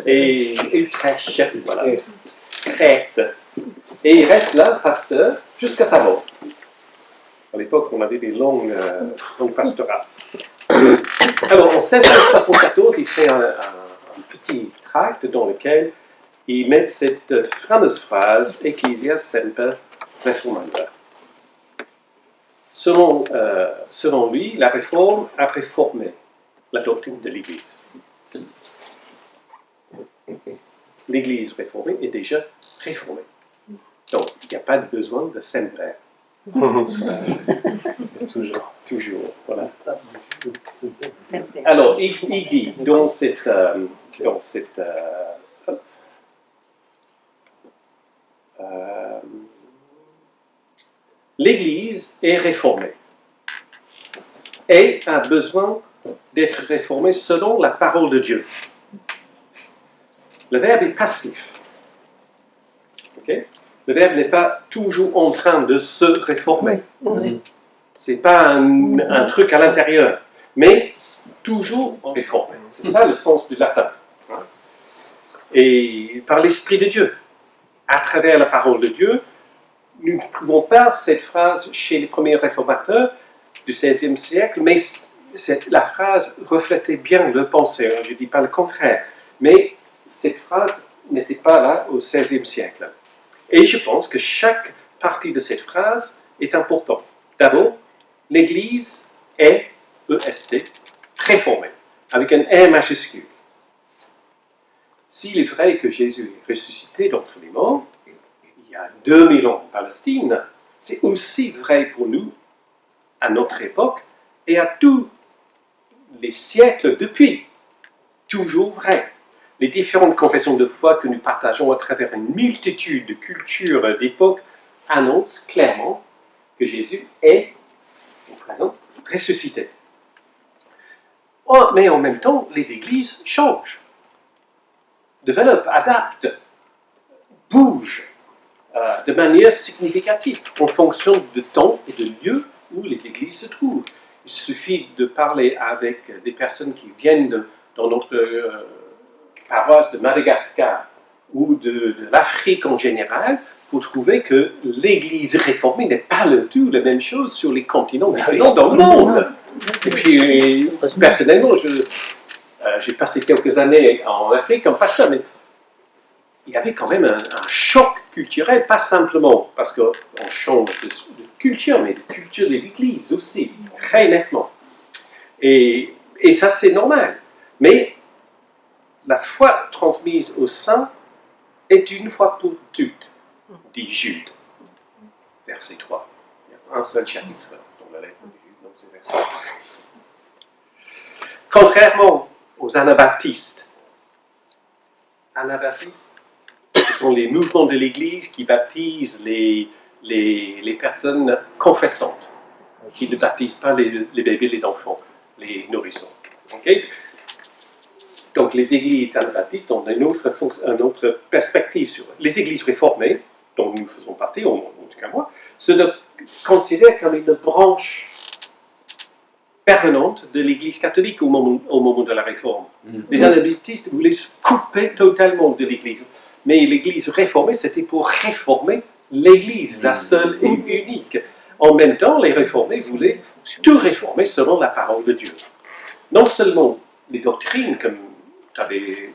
et Utrecht, voilà. Utrecht. Et il reste là, pasteur, jusqu'à sa mort. À l'époque, on avait des longues pastorales. Alors, en 1674, il fait un petit tract dans lequel il met cette fameuse phrase « Ecclesia semper reformanda ». Selon lui, la réforme a réformé la doctrine de l'Église. L'Église réformée est déjà réformée. Donc, il n'y a pas de besoin de semper. Toujours, voilà. Alors, il dit dans cette l'Église est réformée et a besoin d'être réformée selon la parole de Dieu. Le verbe est passif. Okay? Le verbe n'est pas toujours en train de se réformer. Ce n'est pas un truc à l'intérieur, mais toujours en réforme. C'est ça le sens du latin. Et par l'Esprit de Dieu, à travers la parole de Dieu, nous ne trouvons pas cette phrase chez les premiers réformateurs du XVIe siècle, mais la phrase reflétait bien le pensée. Je ne dis pas le contraire, mais cette phrase n'était pas là au XVIe siècle. Et je pense que chaque partie de cette phrase est importante. D'abord, l'Église est, EST, réformée, avec un R majuscule. S'il est vrai que Jésus est ressuscité d'entre les morts, il y a 2000 ans en Palestine, c'est aussi vrai pour nous, à notre époque, et à tous les siècles depuis. Toujours vrai. Les différentes confessions de foi que nous partageons à travers une multitude de cultures d'époques annoncent clairement que Jésus est, au présent, ressuscité. Mais en même temps, les églises changent, développent, adaptent, bougent de manière significative en fonction du temps et du lieu où les églises se trouvent. Il suffit de parler avec des personnes qui viennent dans notre paroisse de Madagascar ou de l'Afrique en général pour trouver que l'Église réformée n'est pas le tout la même chose sur les continents différents dans le monde. Et puis, personnellement, j'ai passé quelques années en Afrique comme pasteur, mais il y avait quand même un choc culturel, pas simplement parce qu'on change de culture, mais de culture de l'Église aussi, très nettement. Et ça, c'est normal. Mais la foi transmise au saints est une fois pour toutes, dit Jude, verset 3. Il y a un seul chapitre dans la lettre de Jude, donc c'est verset 3. Contrairement aux anabaptistes, ce sont les mouvements de l'Église qui baptisent les personnes confessantes, qui ne baptisent pas les bébés, les enfants, les nourrissons. Okay? Donc les églises anabaptistes ont une autre perspective sur eux. Les églises réformées, dont nous faisons partie, en tout cas moi, se considèrent comme une branche permanente de l'Église catholique au moment de la Réforme. Les anabaptistes voulaient se couper totalement de l'Église. Mais l'Église réformée, c'était pour réformer l'Église, la seule et unique. En même temps, les réformés voulaient tout réformer selon la parole de Dieu. Non seulement les doctrines, comme tu avais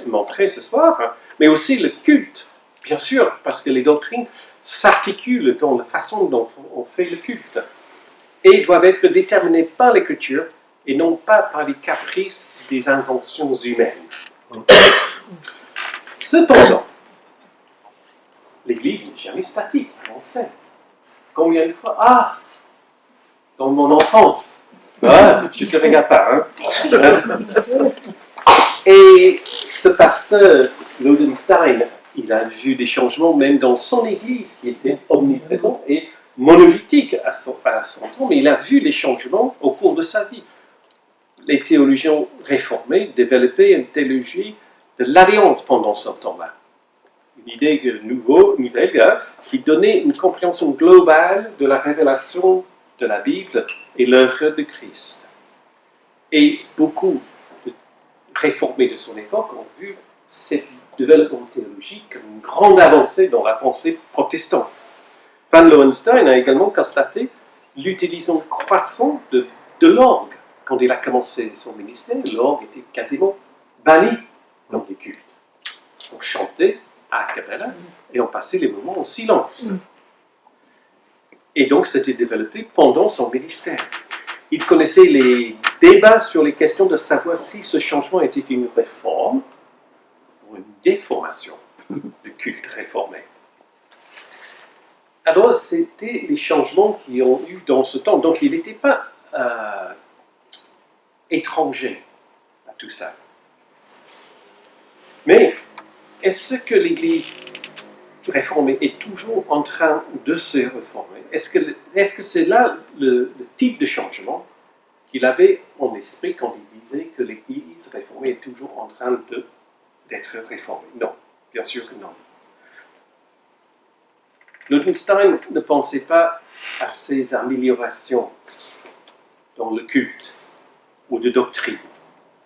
montré ce soir, hein, mais aussi le culte, bien sûr, parce que les doctrines s'articulent dans la façon dont on fait le culte. Et doivent être déterminées par l'Écriture et non pas par les caprices des inventions humaines. Cependant, l'Église n'est jamais statique, on sait. Combien de fois, dans mon enfance, je ne te regarde pas, hein. Et ce pasteur, Lodenstein, il a vu des changements même dans son Église, qui était omniprésent et monolithique à son temps, mais il a vu les changements au cours de sa vie. Les théologiens réformés développaient une théologie de l'alliance pendant ce temps-là. Une idée nouvelle qui donnait une compréhension globale de la révélation de la Bible et l'œuvre de Christ. Et beaucoup de réformés de son époque ont vu ce développement théologique comme une grande avancée dans la pensée protestante. Van Lohenstein a également constaté l'utilisation croissante de l'orgue. Quand il a commencé son ministère, l'orgue était quasiment banni dans les cultes. On chantait a cappella et on passait les moments en silence. Et donc, c'était développé pendant son ministère. Il connaissait les débats sur les questions de savoir si ce changement était une réforme ou une déformation du culte réformé. Alors, c'était les changements qu'ils ont eu dans ce temps. Donc, il n'était pas étranger à tout ça. Mais, est-ce que l'Église réformée est toujours en train de se réformer? Est-ce que c'est là le type de changement qu'il avait en esprit quand il disait que l'Église réformée est toujours en train d'être réformée? Non, bien sûr que non. Lodenstein ne pensait pas à ces améliorations dans le culte, ou de doctrine,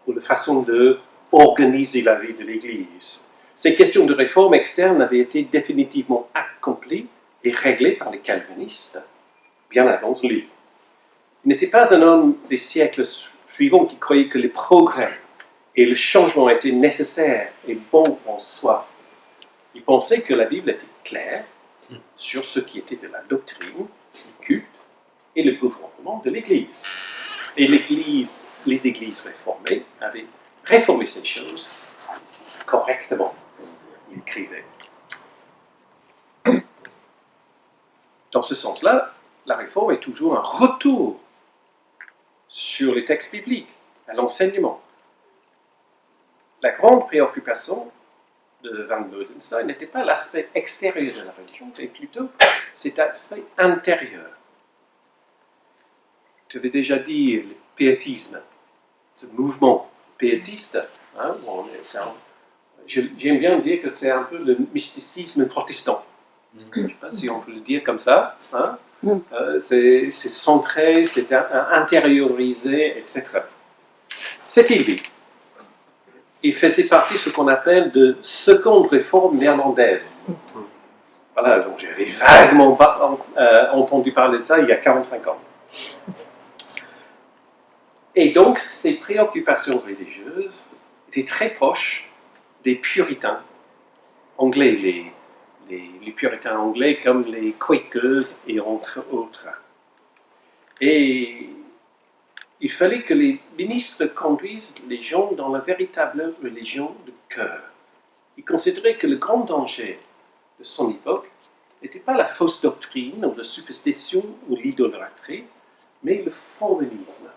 ou de façon d'organiser la vie de l'Église. Ces questions de réforme externe avaient été définitivement accomplies et réglées par les calvinistes, bien avant lui. Il n'était pas un homme des siècles suivants qui croyait que les progrès et le changement étaient nécessaires et bons en soi. Il pensait que la Bible était claire sur ce qui était de la doctrine, du culte et le gouvernement de l'Église. Et les églises réformées avaient réformé ces choses correctement, il écrivait. Dans ce sens-là, la réforme est toujours un retour sur les textes bibliques, à l'enseignement. La grande préoccupation de Van Lodenstein n'était pas l'aspect extérieur de la religion, mais plutôt cet aspect intérieur. Tu avais déjà dit le piétisme, ce mouvement piétiste, hein, j'aime bien dire que c'est un peu le mysticisme protestant. Je ne sais pas si on peut le dire comme ça. Hein. C'est centré, c'est intériorisé, etc. C'était lui. Il faisait partie de ce qu'on appelle de seconde réforme néerlandaise. Voilà, donc j'avais vaguement entendu parler de ça il y a 45 ans. Et donc, ses préoccupations religieuses étaient très proches des puritains anglais, les puritains anglais comme les Quakers et entre autres. Et il fallait que les ministres conduisent les gens dans la véritable religion du cœur. Il considérait que le grand danger de son époque n'était pas la fausse doctrine ou la superstition ou l'idolâtrie, mais le formalisme.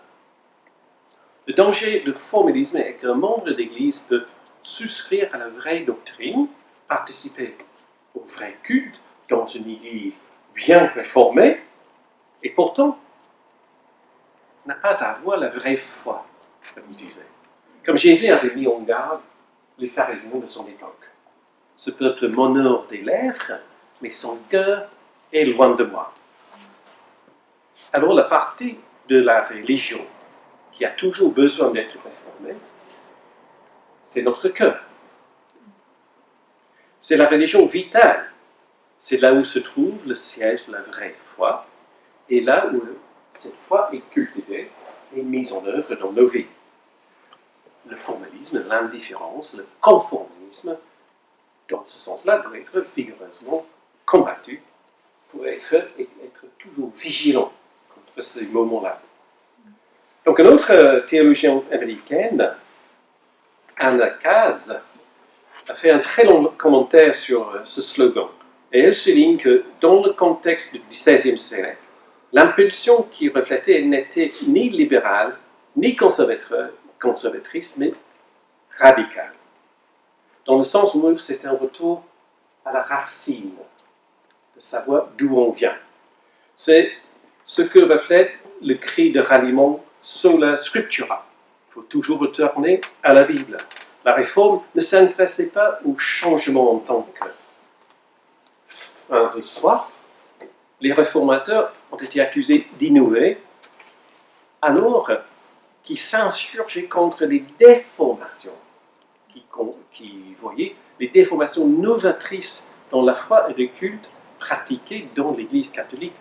Le danger du formalisme est qu'un membre d'Église peut souscrire à la vraie doctrine, participer au vrai culte dans une Église bien réformée, et pourtant n'a pas à avoir la vraie foi, comme il disait. Comme Jésus avait mis en garde les pharisiens de son époque. Ce peuple m'honore des lèvres, mais son cœur est loin de moi. Alors la partie de la religion qui a toujours besoin d'être réformée, c'est notre cœur. C'est la religion vitale. C'est là où se trouve le siège de la vraie foi, et là où cette foi est cultivée et mise en œuvre dans nos vies. Le formalisme, l'indifférence, le conformisme, dans ce sens-là, doit être vigoureusement combattu pour être toujours vigilant contre ces moments-là. Donc, une autre théologienne américaine, Anna Kaz, a fait un très long commentaire sur ce slogan. Et elle souligne que dans le contexte du XVIe siècle, l'impulsion qui reflétait n'était ni libérale, ni conservatrice, mais radicale. Dans le sens où c'est un retour à la racine, de savoir d'où on vient. C'est ce que reflète le cri de ralliement sola scriptura. Il faut toujours retourner à la Bible. La réforme ne s'intéressait pas au changement en tant que soi. Les réformateurs ont été accusés d'innover, alors qu'ils s'insurgeaient contre les déformations, qui voyaient les déformations novatrices dans la foi et le culte pratiqués dans l'Église catholique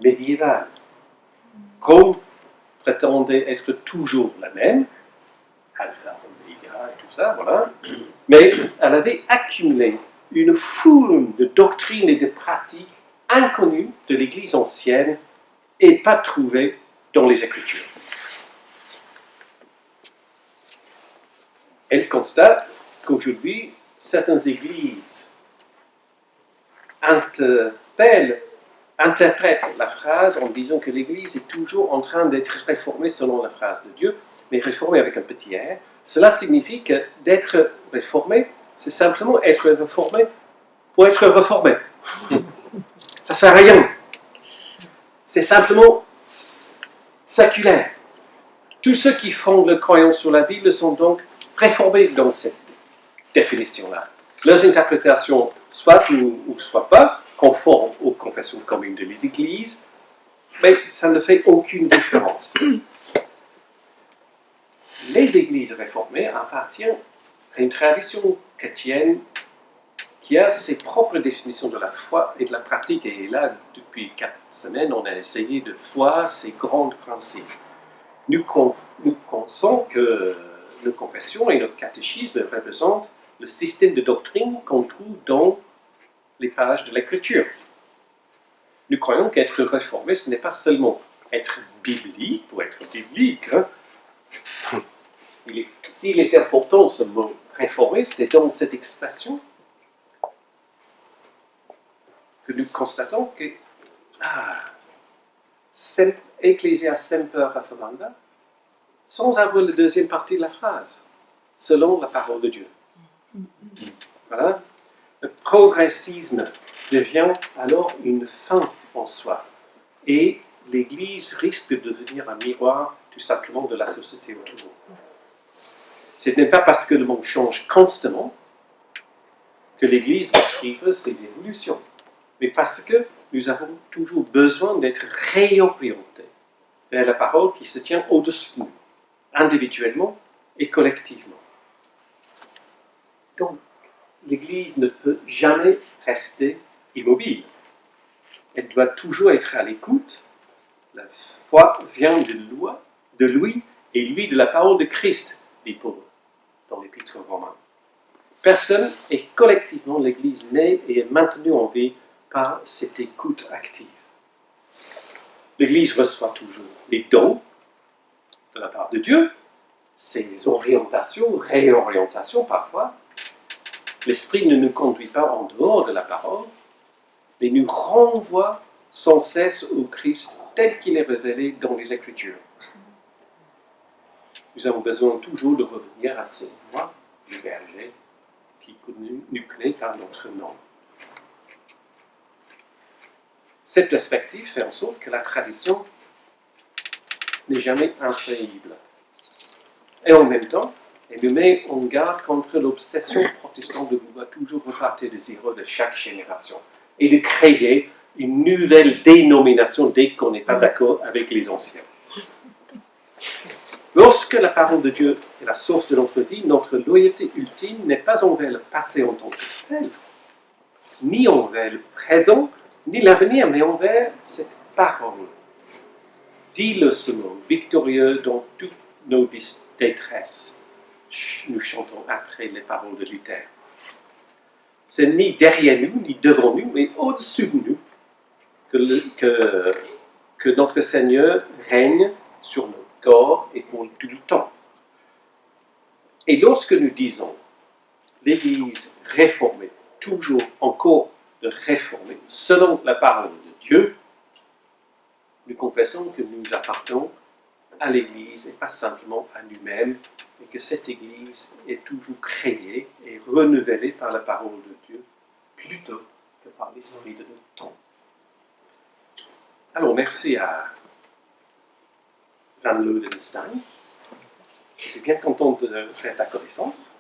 médiévale. Rome prétendait être toujours la même, Alpha, Oméga, tout ça, voilà, mais elle avait accumulé une foule de doctrines et de pratiques inconnues de l'Église ancienne et pas trouvées dans les Écritures. Elle constate qu'aujourd'hui, certaines églises interprètent la phrase en disant que l'Église est toujours en train d'être réformée selon la phrase de Dieu, mais réformée avec un petit r. Cela signifie que d'être réformé, c'est simplement être réformé pour être réformé. Ça ne sert à rien. C'est simplement séculaire. Tous ceux qui font le croyance sur la Bible sont donc réformés dans cette définition-là. Leurs interprétations, soit ou soit pas, conformes aux confessions communes de l'Église, mais ça ne fait aucune différence. Les églises réformées appartiennent à une tradition chrétienne qui a ses propres définitions de la foi et de la pratique. Et là, depuis 4 semaines, on a essayé de voir ces grands principes. Nous pensons que nos confessions et nos catéchismes représentent le système de doctrine qu'on trouve dans les pages de l'Écriture. Nous croyons qu'être réformé, ce n'est pas seulement être biblique, ou être biblique. S'il est important ce mot réformer, c'est dans cette expression que nous constatons que Ecclesia semper reformanda, sans avoir la deuxième partie de la phrase, selon la parole de Dieu. Voilà. Le progressisme devient alors une fin en soi, et l'Église risque de devenir un miroir tout simplement de la société autour. Ce n'est pas parce que le monde change constamment que l'Église doit suivre ses évolutions, mais parce que nous avons toujours besoin d'être réorientés vers la parole qui se tient au-dessus de nous, individuellement et collectivement. Donc, l'Église ne peut jamais rester immobile. Elle doit toujours être à l'écoute. La foi vient de lui et lui de la parole de Christ, dit Paul dans l'Épître aux Romains. Personne et collectivement l'Église naît et est maintenue en vie par cette écoute active. L'Église reçoit toujours les dons de la part de Dieu, ses orientations, réorientations parfois. L'Esprit ne nous conduit pas en dehors de la parole, mais nous renvoie sans cesse au Christ tel qu'il est révélé dans les Écritures. Nous avons besoin toujours de revenir à ces voix du berger qui nous connaît par notre nom. Cette perspective fait en sorte que la tradition n'est jamais infaillible. Et en même temps, elle nous met en garde contre l'obsession protestante de vouloir toujours repartir de zéro de chaque génération et de créer une nouvelle dénomination dès qu'on n'est pas d'accord avec les anciens. Lorsque la parole de Dieu est la source de notre vie, notre loyauté ultime n'est pas envers le passé en tant que tel, ni envers le présent, ni l'avenir, mais envers cette parole. Dis-le ce mot, victorieux dans toutes nos détresses. Nous chantons après les paroles de Luther. C'est ni derrière nous, ni devant nous, mais au-dessus de nous que notre Seigneur règne sur notre corps et pour tout le temps. Et lorsque nous disons l'Église réformée, toujours encore de réformer selon la parole de Dieu, nous confessons que nous appartenons à l'Église et pas simplement à nous-mêmes, et que cette Église est toujours créée et renouvelée par la parole de Dieu, plutôt que par l'esprit de notre temps. Alors, merci à Van Lodenstein. J'étais bien content de faire ta connaissance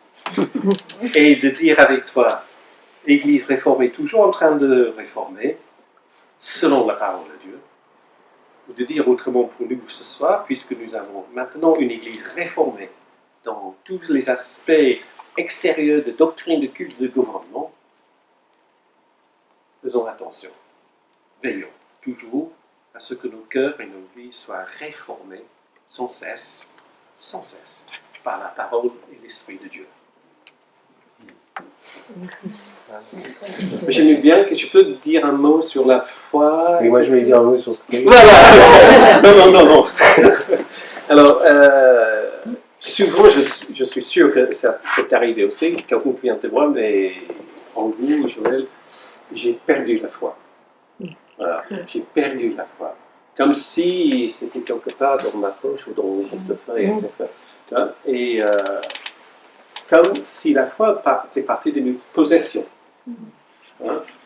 et de dire avec toi, l'Église réformée est toujours en train de réformer selon la parole de Dieu. Ou de dire autrement pour nous ce soir, puisque nous avons maintenant une Église réformée dans tous les aspects extérieurs de doctrine, de culte, de gouvernement, faisons attention. Veillons toujours à ce que nos cœurs et nos vies soient réformés sans cesse, par la parole et l'Esprit de Dieu. J'aime bien que je peux dire un mot sur la foi. Et moi, je vais dire un mot sur ce que tu dis. Voilà. Non. Alors, souvent, je suis sûr que c'est arrivé aussi. Quelqu'un vient de moi, mais en vous, Joël, j'ai perdu la foi. Voilà, j'ai perdu la foi. Comme si c'était quelque part dans ma poche ou dans mon portefeuille, etc. Et comme si la foi fait partie de mes possessions.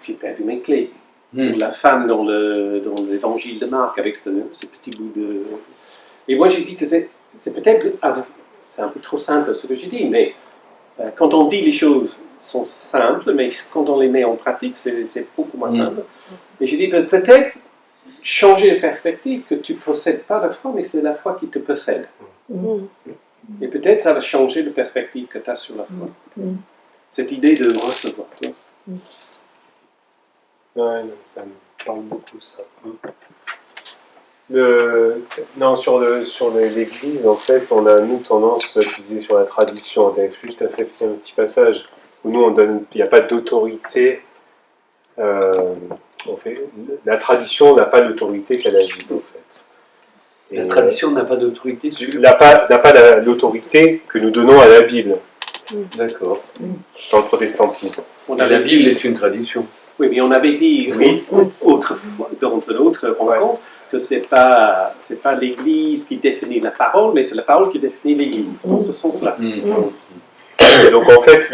J'ai perdu mes clés. Ou la femme dans l'évangile de Marc avec ce petit bout de... Et moi j'ai dit que c'est peut-être à vous. C'est un peu trop simple ce que j'ai dit, mais quand on dit les choses sont simples, mais quand on les met en pratique, c'est beaucoup moins simple. Et j'ai dit peut-être changer de perspective, que tu ne possèdes pas la foi, mais c'est la foi qui te possède. Et peut-être ça va changer de perspective que tu as sur la foi. Cette idée de recevoir. Ouais, ça me parle beaucoup, ça. Non, sur l'Église, en fait, on a, nous, tendance à utiliser sur la tradition. On a juste fait un petit passage où nous, il n'y a pas d'autorité. La tradition n'a pas d'autorité qu'à la Bible, en fait. Et la tradition n'a pas d'autorité n'a pas l'autorité que nous donnons à la Bible. D'accord. Dans le protestantisme. La Bible est une tradition. Oui, mais on avait dit autrefois, dans une autre rencontre, que c'est pas l'Église qui définit la parole, mais c'est la parole qui définit l'Église, dans ce sens-là. Et donc en fait,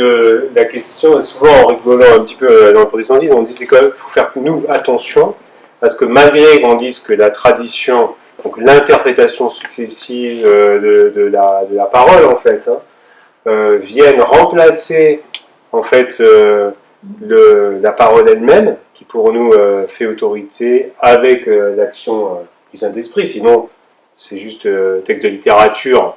la question, souvent en rigolant un petit peu dans le protestantisme, on dit c'est quand même, faut faire nous attention, parce que malgré qu'on dise que la tradition, donc l'interprétation successive de la parole en fait, viennent remplacer en fait la parole elle-même, qui pour nous fait autorité avec l'action du Saint-Esprit, sinon c'est juste texte de littérature.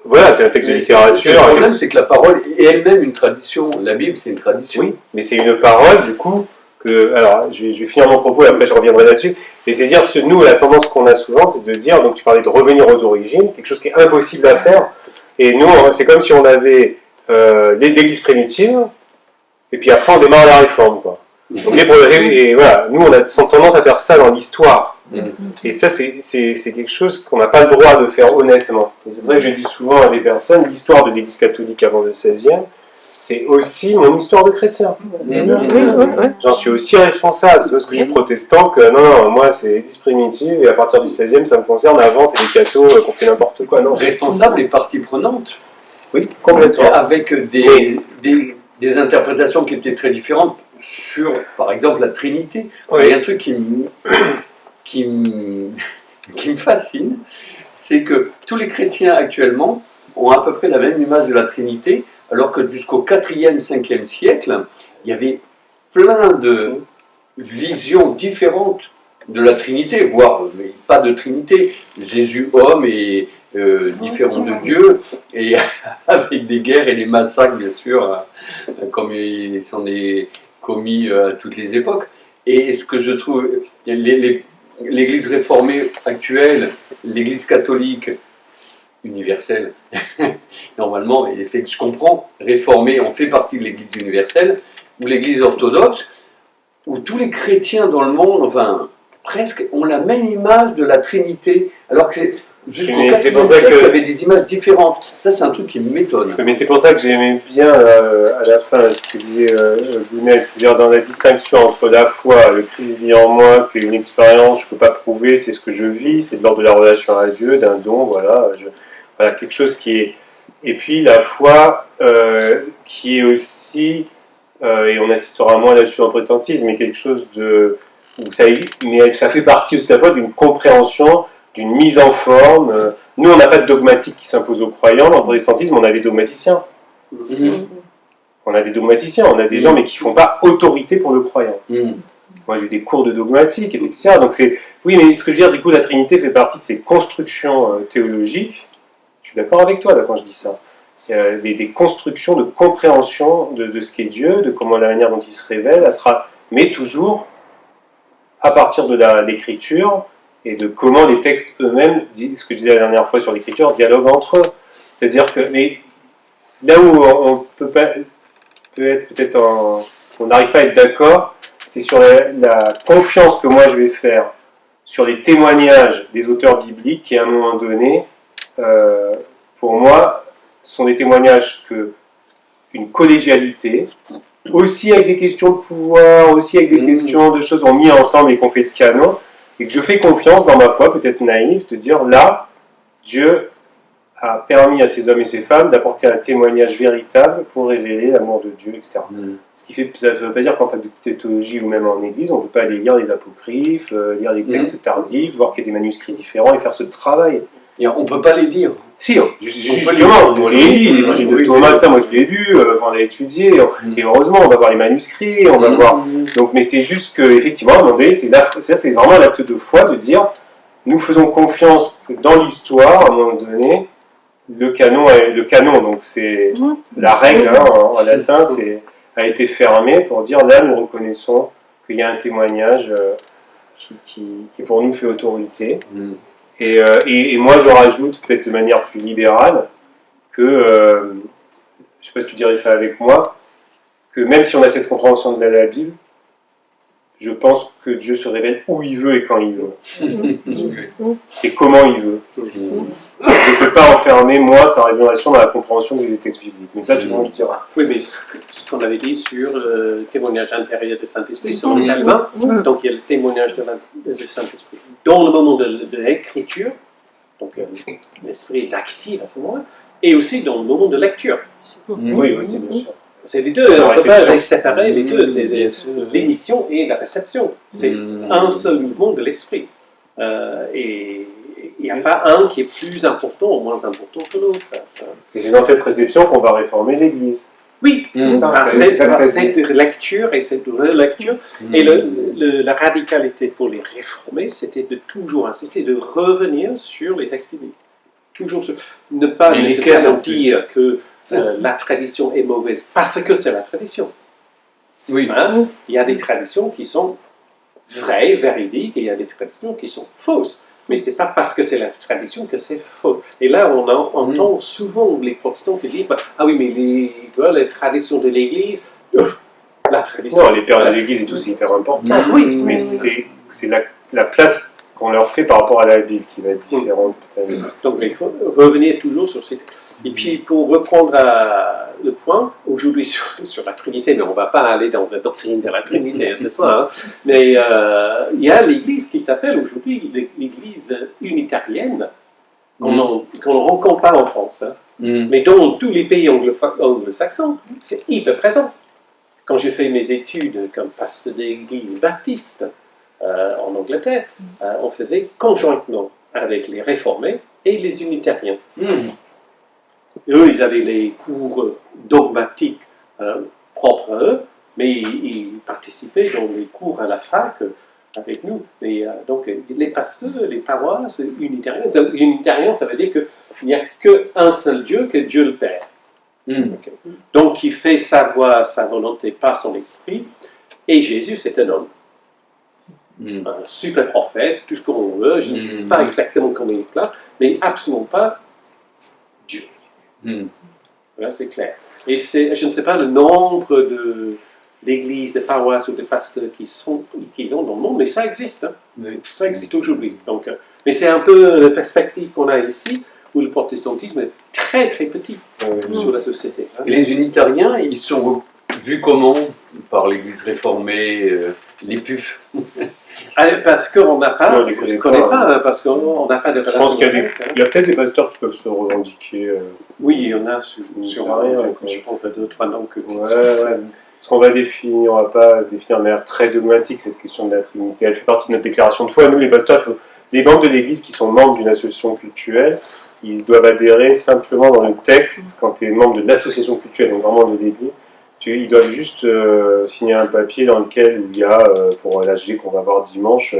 Voilà, c'est un texte de littérature. Le problème, c'est que la parole est elle-même une tradition. La Bible, c'est une tradition. Oui, mais c'est une parole, du coup, alors je vais finir mon propos et après je reviendrai là-dessus. Et c'est dire, nous, la tendance qu'on a souvent, c'est de dire, donc tu parlais de revenir aux origines, quelque chose qui est impossible à faire. Et nous, c'est comme si on avait l'Église primitive, et puis après on démarre la réforme, quoi. Donc, et voilà, nous, on a tendance à faire ça dans l'histoire. Et ça, c'est quelque chose qu'on n'a pas le droit de faire honnêtement. Et c'est pour ça que je dis souvent à des personnes, l'histoire de l'Église catholique avant le XVIe, c'est aussi mon histoire de chrétien. J'en suis aussi responsable. C'est parce que je suis protestant que non, moi c'est l'Église primitive et à partir du XVIe ça me concerne. Avant c'est les cathos qu'on fait n'importe quoi. Non. Responsable et partie prenante. Oui, complètement. Avec des interprétations qui étaient très différentes sur, par exemple, la Trinité. Oui. Il y a un truc qui me fascine, c'est que tous les chrétiens actuellement ont à peu près la même image de la Trinité, alors que jusqu'au 4e, 5e siècle, il y avait plein de visions différentes de la Trinité, voire pas de Trinité, Jésus homme et différent de Dieu, et avec des guerres et des massacres, bien sûr, comme il s'en est commis à toutes les époques. Et ce que je trouve, l'Église réformée actuelle, l'Église catholique universelle, normalement, et fait que je comprends, réformée, on fait partie de l'Église universelle, ou l'Église orthodoxe, où tous les chrétiens dans le monde, enfin, presque, ont la même image de la Trinité, alors que jusqu'au 4e siècle, il y avait des images différentes. Ça, c'est un truc qui m'étonne. Mais c'est pour ça que j'aimais bien, à la fin, ce que disait Gounel, c'est-à-dire dans la distinction entre la foi, le Christ vit en moi, qui est une expérience, je ne peux pas prouver, c'est ce que je vis, c'est de l'ordre de la relation à Dieu, d'un don, voilà, voilà, quelque chose qui est... Et puis la foi, qui est aussi, et on assistera moins là-dessus en protestantisme, mais quelque chose de... mais ça fait partie aussi de la foi d'une compréhension, d'une mise en forme. Nous, on n'a pas de dogmatique qui s'impose aux croyants. Dans le protestantisme, on a des dogmaticiens. On a des dogmaticiens, on a des gens, mais qui ne font pas autorité pour le croyant. Moi, j'ai eu des cours de dogmatique, etc. Donc, oui, mais ce que je veux dire, du coup, la Trinité fait partie de ces constructions théologiques. Je suis d'accord avec toi, là, quand je dis ça. Des constructions de compréhension de ce qu'est Dieu, de comment la manière dont il se révèle, mais toujours à partir de l'Écriture, et de comment les textes eux-mêmes, ce que je disais la dernière fois sur l'écriture, dialoguent entre eux. C'est-à-dire que, mais là où on peut être peut-être on n'arrive pas à être d'accord, c'est sur la confiance que moi je vais faire sur les témoignages des auteurs bibliques qui à un moment donné, pour moi, sont des témoignages une collégialité, aussi avec des questions de pouvoir, aussi avec des questions de choses ont mis ensemble et qu'on fait de canon, et que je fais confiance dans ma foi, peut-être naïve, de dire là, Dieu a permis à ces hommes et ces femmes d'apporter un témoignage véritable pour révéler l'amour de Dieu, etc. Ce qui fait, ça ne veut pas dire qu'en fac de théologie ou même en église, on ne peut pas aller lire les apocryphes, lire les textes tardifs, voir qu'il y a des manuscrits différents et faire ce travail. Et on ne peut pas les lire. Si, justement, on les lit. Moi, j'ai le Thomas de ça, moi je l'ai lu, on l'a étudié, et heureusement, on va voir les manuscrits, on va voir. Donc, mais c'est juste qu'effectivement, à un moment donné, ça c'est vraiment l'acte de foi de dire nous faisons confiance que dans l'histoire, à un moment donné, le canon, donc c'est la règle en latin, a été fermé pour dire là, nous reconnaissons qu'il y a un témoignage qui pour nous fait autorité. Et moi, je rajoute, peut-être de manière plus libérale, que, je ne sais pas si tu dirais ça avec moi, que même si on a cette compréhension de la Bible, je pense que Dieu se révèle où il veut et quand il veut. Et comment il veut. Je ne peux pas enfermer, moi, sa révélation dans la compréhension des textes bibliques. Mais ça, tout le monde le dira. Oui, mais ce qu'on avait dit sur le témoignage intérieur du Saint-Esprit, selon Calvin, donc il y a le témoignage du Saint-Esprit dans le moment de l'écriture, donc l'esprit est actif à ce moment-là, et aussi dans le moment de lecture. Oui, aussi, bien sûr. C'est les deux, on ne peut pas les séparer, les deux, c'est l'émission et la réception. C'est un seul mouvement de l'esprit. Et il n'y a pas un qui est plus important ou moins important que l'autre. Et c'est dans cette réception qu'on va réformer l'Église. Oui, cette lecture et cette relecture. Et la radicalité pour les réformer, c'était de toujours insister, de revenir sur les textes bibliques. Toujours ne pas nécessairement dire que la tradition est mauvaise parce que c'est la tradition. Oui. Il y a des traditions qui sont vraies, véridiques, et il y a des traditions qui sont fausses. Mais ce n'est pas parce que c'est la tradition que c'est faux. Et là, on entend souvent les protestants qui disent ah oui, mais les traditions de l'Église, la tradition. Non, les pères de l'Église et tout, c'est hyper important. Oui, mais c'est la place qu'on leur fait par rapport à la Bible qui va être différente. Donc il faut revenir toujours sur cette... Et puis pour reprendre le point, aujourd'hui sur la Trinité, mais on ne va pas aller dans la doctrine de la Trinité ce soir, mais il y a l'Église qui s'appelle aujourd'hui l'Église unitarienne, qu'on ne rencontre pas en France, mais dans tous les pays anglo-saxons, c'est hyper présent. Quand j'ai fait mes études comme pasteur d'église baptiste en Angleterre, on faisait conjointement avec les réformés et les unitariens. Eux, ils avaient les cours dogmatiques propres à eux, mais ils participaient dans les cours à la fac avec nous. Et, donc, les pasteurs, les paroisses unitariens, unitariens, ça veut dire qu'il n'y a qu'un seul Dieu, que Dieu le Père. Okay. Donc, il fait savoir sa volonté par son esprit, et Jésus, c'est un homme. Un super prophète, tout ce qu'on veut, je ne sais pas exactement combien il place, mais absolument pas Dieu. Là, c'est clair. Et je ne sais pas le nombre d'églises, de paroisses ou de pasteurs qu'ils ont dans le monde, mais ça existe. Ça existe aujourd'hui. Donc, mais c'est un peu la perspective qu'on a ici, où le protestantisme est très très petit sur la société. Et les unitariens, ils sont vus comment par l'Église réformée, les PUF? Parce qu'on n'a pas, Non, je ne connais pas, parce qu'on n'a pas de relation. Je pense qu'il y a peut-être des pasteurs qui peuvent se revendiquer. Oui, il y en a sur rien. je pense à 2-3 noms que tu Parce qu'on va définir, on ne va pas définir de manière très dogmatique cette question de la Trinité. Elle fait partie de notre déclaration de foi. Nous, les pasteurs, les membres de l'Église qui sont membres d'une association cultuelle, ils doivent adhérer simplement dans le texte, quand tu es membre de l'association cultuelle, donc vraiment de l'Église, ils doivent juste signer un papier dans lequel il y a, pour l'AG qu'on va voir dimanche,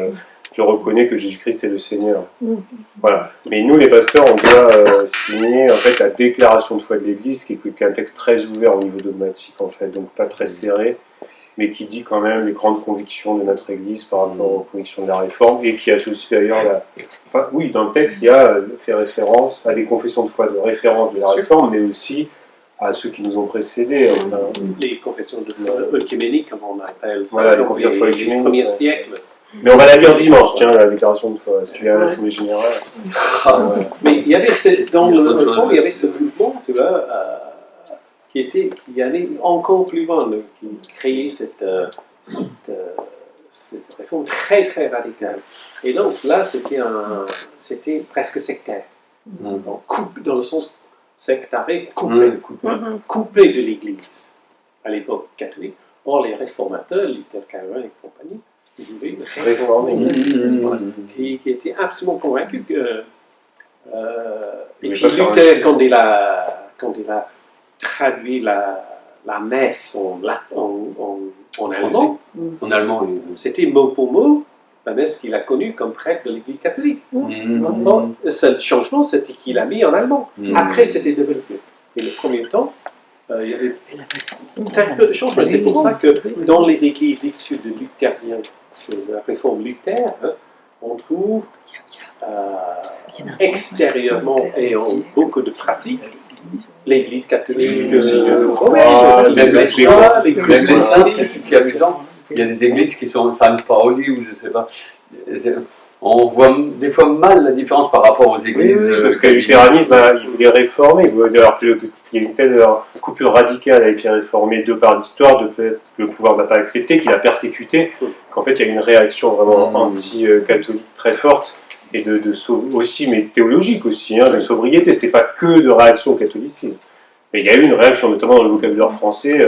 je reconnais que Jésus-Christ est le Seigneur. Voilà. Mais nous, les pasteurs, on doit signer en fait, la déclaration de foi de l'Église, qui est un texte très ouvert au niveau dogmatique, en fait, donc pas très serré, mais qui dit quand même les grandes convictions de notre Église par rapport aux convictions de la Réforme, et qui associe d'ailleurs oui, dans le texte, il y a fait référence à des confessions de foi de référence de la Réforme, mais aussi à ceux qui nous ont précédés. Enfin, les confessions de foi œcuméniques, comme on appelle ça, voilà, les confessions de foi du premier siècle. Mais on va la lire dimanche, tiens, la déclaration de foi, parce qu'il y a l'Assemblée générale. Mais il y avait dans le fond, il y avait ce mouvement, tu vois, qui allait encore plus loin, qui créait cette réforme très très radicale. Et donc là, c'était presque sectaire. Donc, dans le sens sectaré, coupé de l'Église à l'époque catholique. Or, les réformateurs, Luther, Calvin et compagnie, ils voulaient réformer l'Église, qui étaient absolument convaincus que. Et puis Luther, quand il a traduit la messe en allemand, c'était mot pour mot la messe qu'il a connue comme prêtre de l'Église catholique. Le seul changement, c'était qu'il a mis en allemand. Après, c'était développé. Et le premier temps, il y avait très peu de changements. C'est pour ça que dans les églises issues de luthériens, de la réforme Luther, on trouve extérieurement et en beaucoup de pratiques l'Église catholique, même les saints, c'est ce qui est amusant. Il y a des églises qui sont San Paoli ou je ne sais pas. On voit des fois mal la différence par rapport aux églises. Parce que le luthéranisme, il voulait réformer, alors qu'il y a une telle coupure radicale avec les réformés de par l'histoire, de peut-être que le pouvoir n'a pas accepté, qu'il a persécuté, qu'en fait il y a une réaction vraiment anti-catholique très forte, et aussi, mais théologique aussi, de sobriété. C'était pas que de réaction au catholicisme. Mais il y a eu une réaction, notamment dans le vocabulaire français,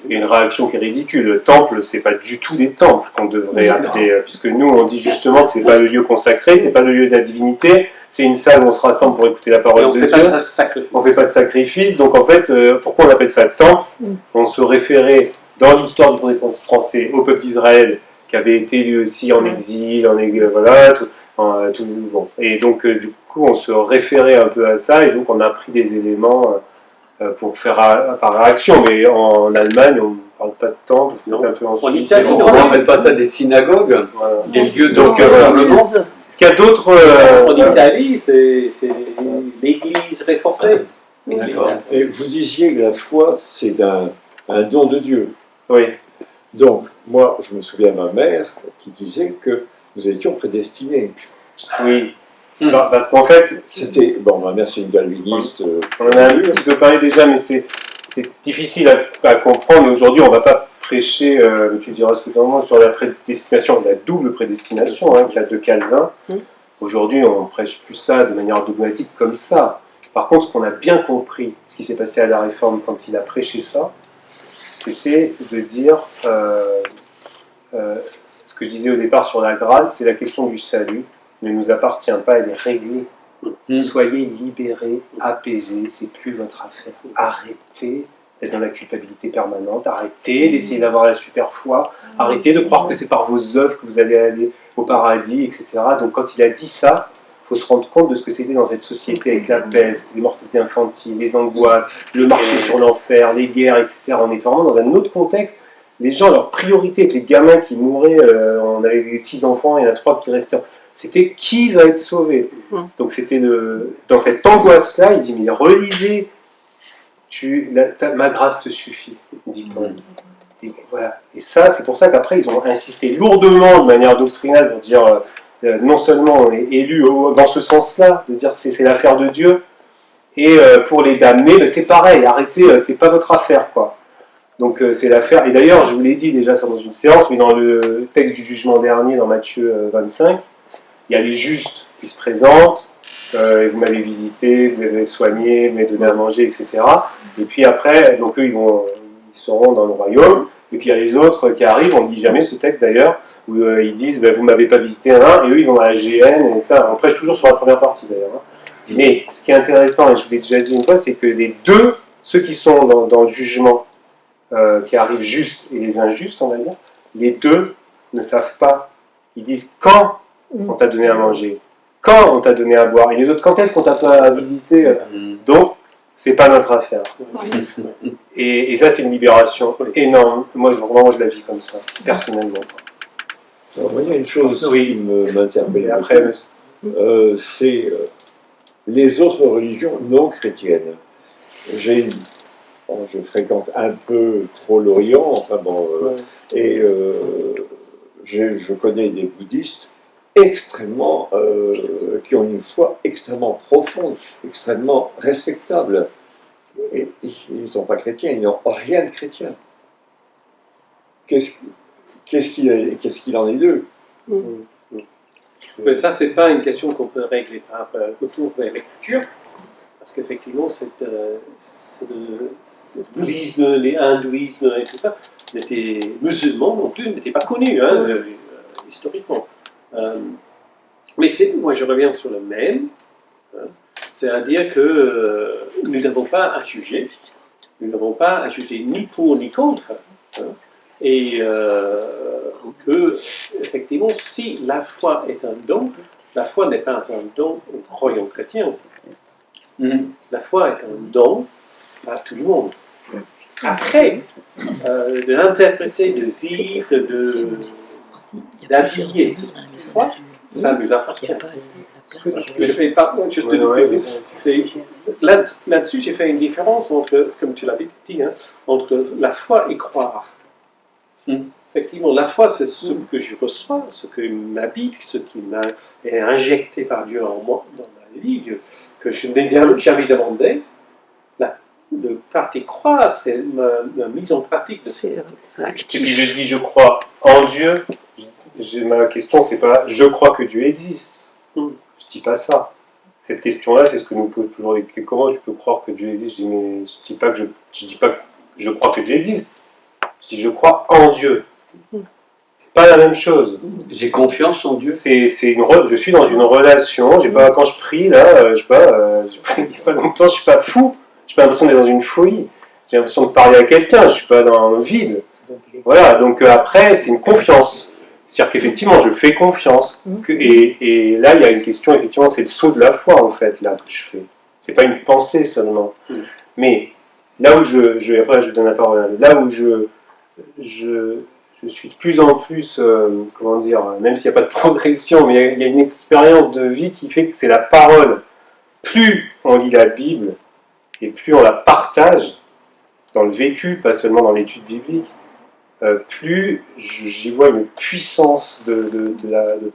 il y a une réaction qui est ridicule. Le temple, c'est pas du tout des temples qu'on devrait appeler, puisque nous, on dit justement que c'est pas le lieu consacré, c'est pas le lieu de la divinité, c'est une salle où on se rassemble pour écouter la parole de Dieu. On fait pas de sacrifice. Donc en fait, pourquoi on appelle ça temple? On se référait, dans l'histoire du protestantisme français, au peuple d'Israël, qui avait été lui aussi en exil, voilà, tout bon. Et donc, du coup, on se référait un peu à ça, et donc on a pris des éléments pour faire par réaction. Mais en Allemagne, on ne parle pas de temple, peut-être un peu en Suisse. Italie, On n'appelle pas ça des synagogues, Voilà. des lieux de Donc, rassemblement. Est-ce qu'il y a d'autres... En Italie, c'est l'église réformée. D'accord. Et vous disiez que la foi, c'est un don de Dieu. Oui. Donc, moi, je me souviens de ma mère qui disait que nous étions prédestinés. Oui. Parce qu'en fait, C'était, bon, ma mère, c'est une calviniste. on en a un petit peu parlé déjà, mais c'est difficile à comprendre. Et aujourd'hui, on ne va pas prêcher, tu diras ce que tu en penses, sur la prédestination, la double prédestination, de Calvin. Aujourd'hui, on ne prêche plus ça de manière dogmatique comme ça. Par contre, ce qu'on a bien compris, ce qui s'est passé à la Réforme quand il a prêché ça, c'était de dire, ce que je disais au départ sur la grâce, c'est la question du salut ne nous appartient pas, elle est réglée. Soyez libérés, apaisés, c'est plus votre affaire. Arrêtez d'être dans la culpabilité permanente, arrêtez d'essayer d'avoir la super foi, arrêtez de croire que c'est par vos œuvres que vous allez aller au paradis, etc. Donc quand il a dit ça, il faut se rendre compte de ce que c'était dans cette société avec la peste, les mortalités infantiles, les angoisses, le marché sur l'enfer, les guerres, etc. On est vraiment dans un autre contexte. Les gens, leur priorité avec les gamins qui mouraient, on avait 6 enfants, il y en a 3 qui restaient. C'était qui va être sauvé. Donc c'était dans cette angoisse-là, il dit, mais relisez, ma grâce te suffit, dit Paul. Et voilà. Et ça, c'est pour ça qu'après, ils ont insisté lourdement de manière doctrinale pour dire, non seulement on est élu dans ce sens-là, de dire c'est l'affaire de Dieu, et pour les damnés, ben, c'est pareil, arrêtez, c'est pas votre affaire, quoi. Donc c'est l'affaire, et d'ailleurs, je vous l'ai dit déjà ça dans une séance, mais dans le texte du jugement dernier, dans Matthieu 25, il y a les justes qui se présentent, vous m'avez visité, vous avez soigné, vous m'avez donné à manger, etc. Et puis après, donc eux, ils seront dans le royaume, et puis il y a les autres qui arrivent, on ne dit jamais ce texte d'ailleurs, où ils disent, ben, vous ne m'avez pas visité, et eux, ils vont à la GN, et ça, on prêche toujours sur la première partie d'ailleurs. Mais ce qui est intéressant, et je vous l'ai déjà dit une fois, c'est que les deux, ceux qui sont dans le jugement, qui arrivent justes et les injustes, on va dire, les deux ne savent pas. Ils disent quand on t'a donné à manger, quand on t'a donné à boire, et les autres quand est-ce qu'on t'a pas visité. Donc, c'est pas notre affaire. Et ça, c'est une libération énorme. Moi, vraiment, je la vis comme ça, personnellement. Alors, il y a une chose qui m'interpelle. Après, c'est les autres religions non chrétiennes. Je fréquente un peu trop l'Orient, enfin bon, et je connais des bouddhistes extrêmement, qui ont une foi extrêmement profonde, extrêmement respectable. Et ils ne sont pas chrétiens, ils n'ont rien de chrétien. Qu'est-ce qu'il en est d'eux? Mais ça, c'est pas une question qu'on peut régler par autour de la lecture, parce qu'effectivement, le bouddhisme, les hindouismes et tout ça, n'étaient musulmans non plus, n'étaient pas connus historiquement. Mais moi, je reviens sur le même, c'est-à-dire que nous n'avons pas à juger, ni pour ni contre, et que, effectivement, si la foi est un don, la foi n'est pas un don aux croyants chrétiens. La foi est un don à tout le monde. Après, de l'interpréter, de vivre, d'habiller cette foi, ça nous appartient. Je fais pas, juste là-dessus, j'ai fait une différence entre, comme tu l'avais dit, entre la foi et croire. Effectivement, la foi, c'est ce que je reçois, ce qui m'habite, ce qui est injecté par Dieu en moi, dans ma vie, que je n'ai jamais demandé. Le parti croire, c'est ma mise en pratique. Et puis je dis je crois en Dieu. Ma question, c'est pas je crois que Dieu existe. Je dis pas ça. Cette question-là, c'est ce que nous pose toujours. Comment tu peux croire que Dieu existe? Je dis mais je dis pas que je crois que Dieu existe. Je dis je crois en Dieu. C'est pas la même chose. J'ai confiance en Dieu. Je suis dans une relation. Quand je prie là, j'ai pris il y a pas longtemps, je suis pas fou. J'ai pas l'impression d'être dans une folie. J'ai l'impression de parler à quelqu'un. Je suis pas dans le vide. Voilà. Donc après, c'est une confiance. C'est-à-dire qu'effectivement, je fais confiance. Et là, il y a une question. Effectivement, c'est le saut de la foi en fait là que je fais. C'est pas une pensée seulement. Mais là où après je donne la parole, là où je suis de plus en plus, comment dire, même s'il n'y a pas de progression, mais il y a une expérience de vie qui fait que c'est la parole. Plus on lit la Bible et plus on la partage dans le vécu, pas seulement dans l'étude biblique, plus j'y vois une puissance de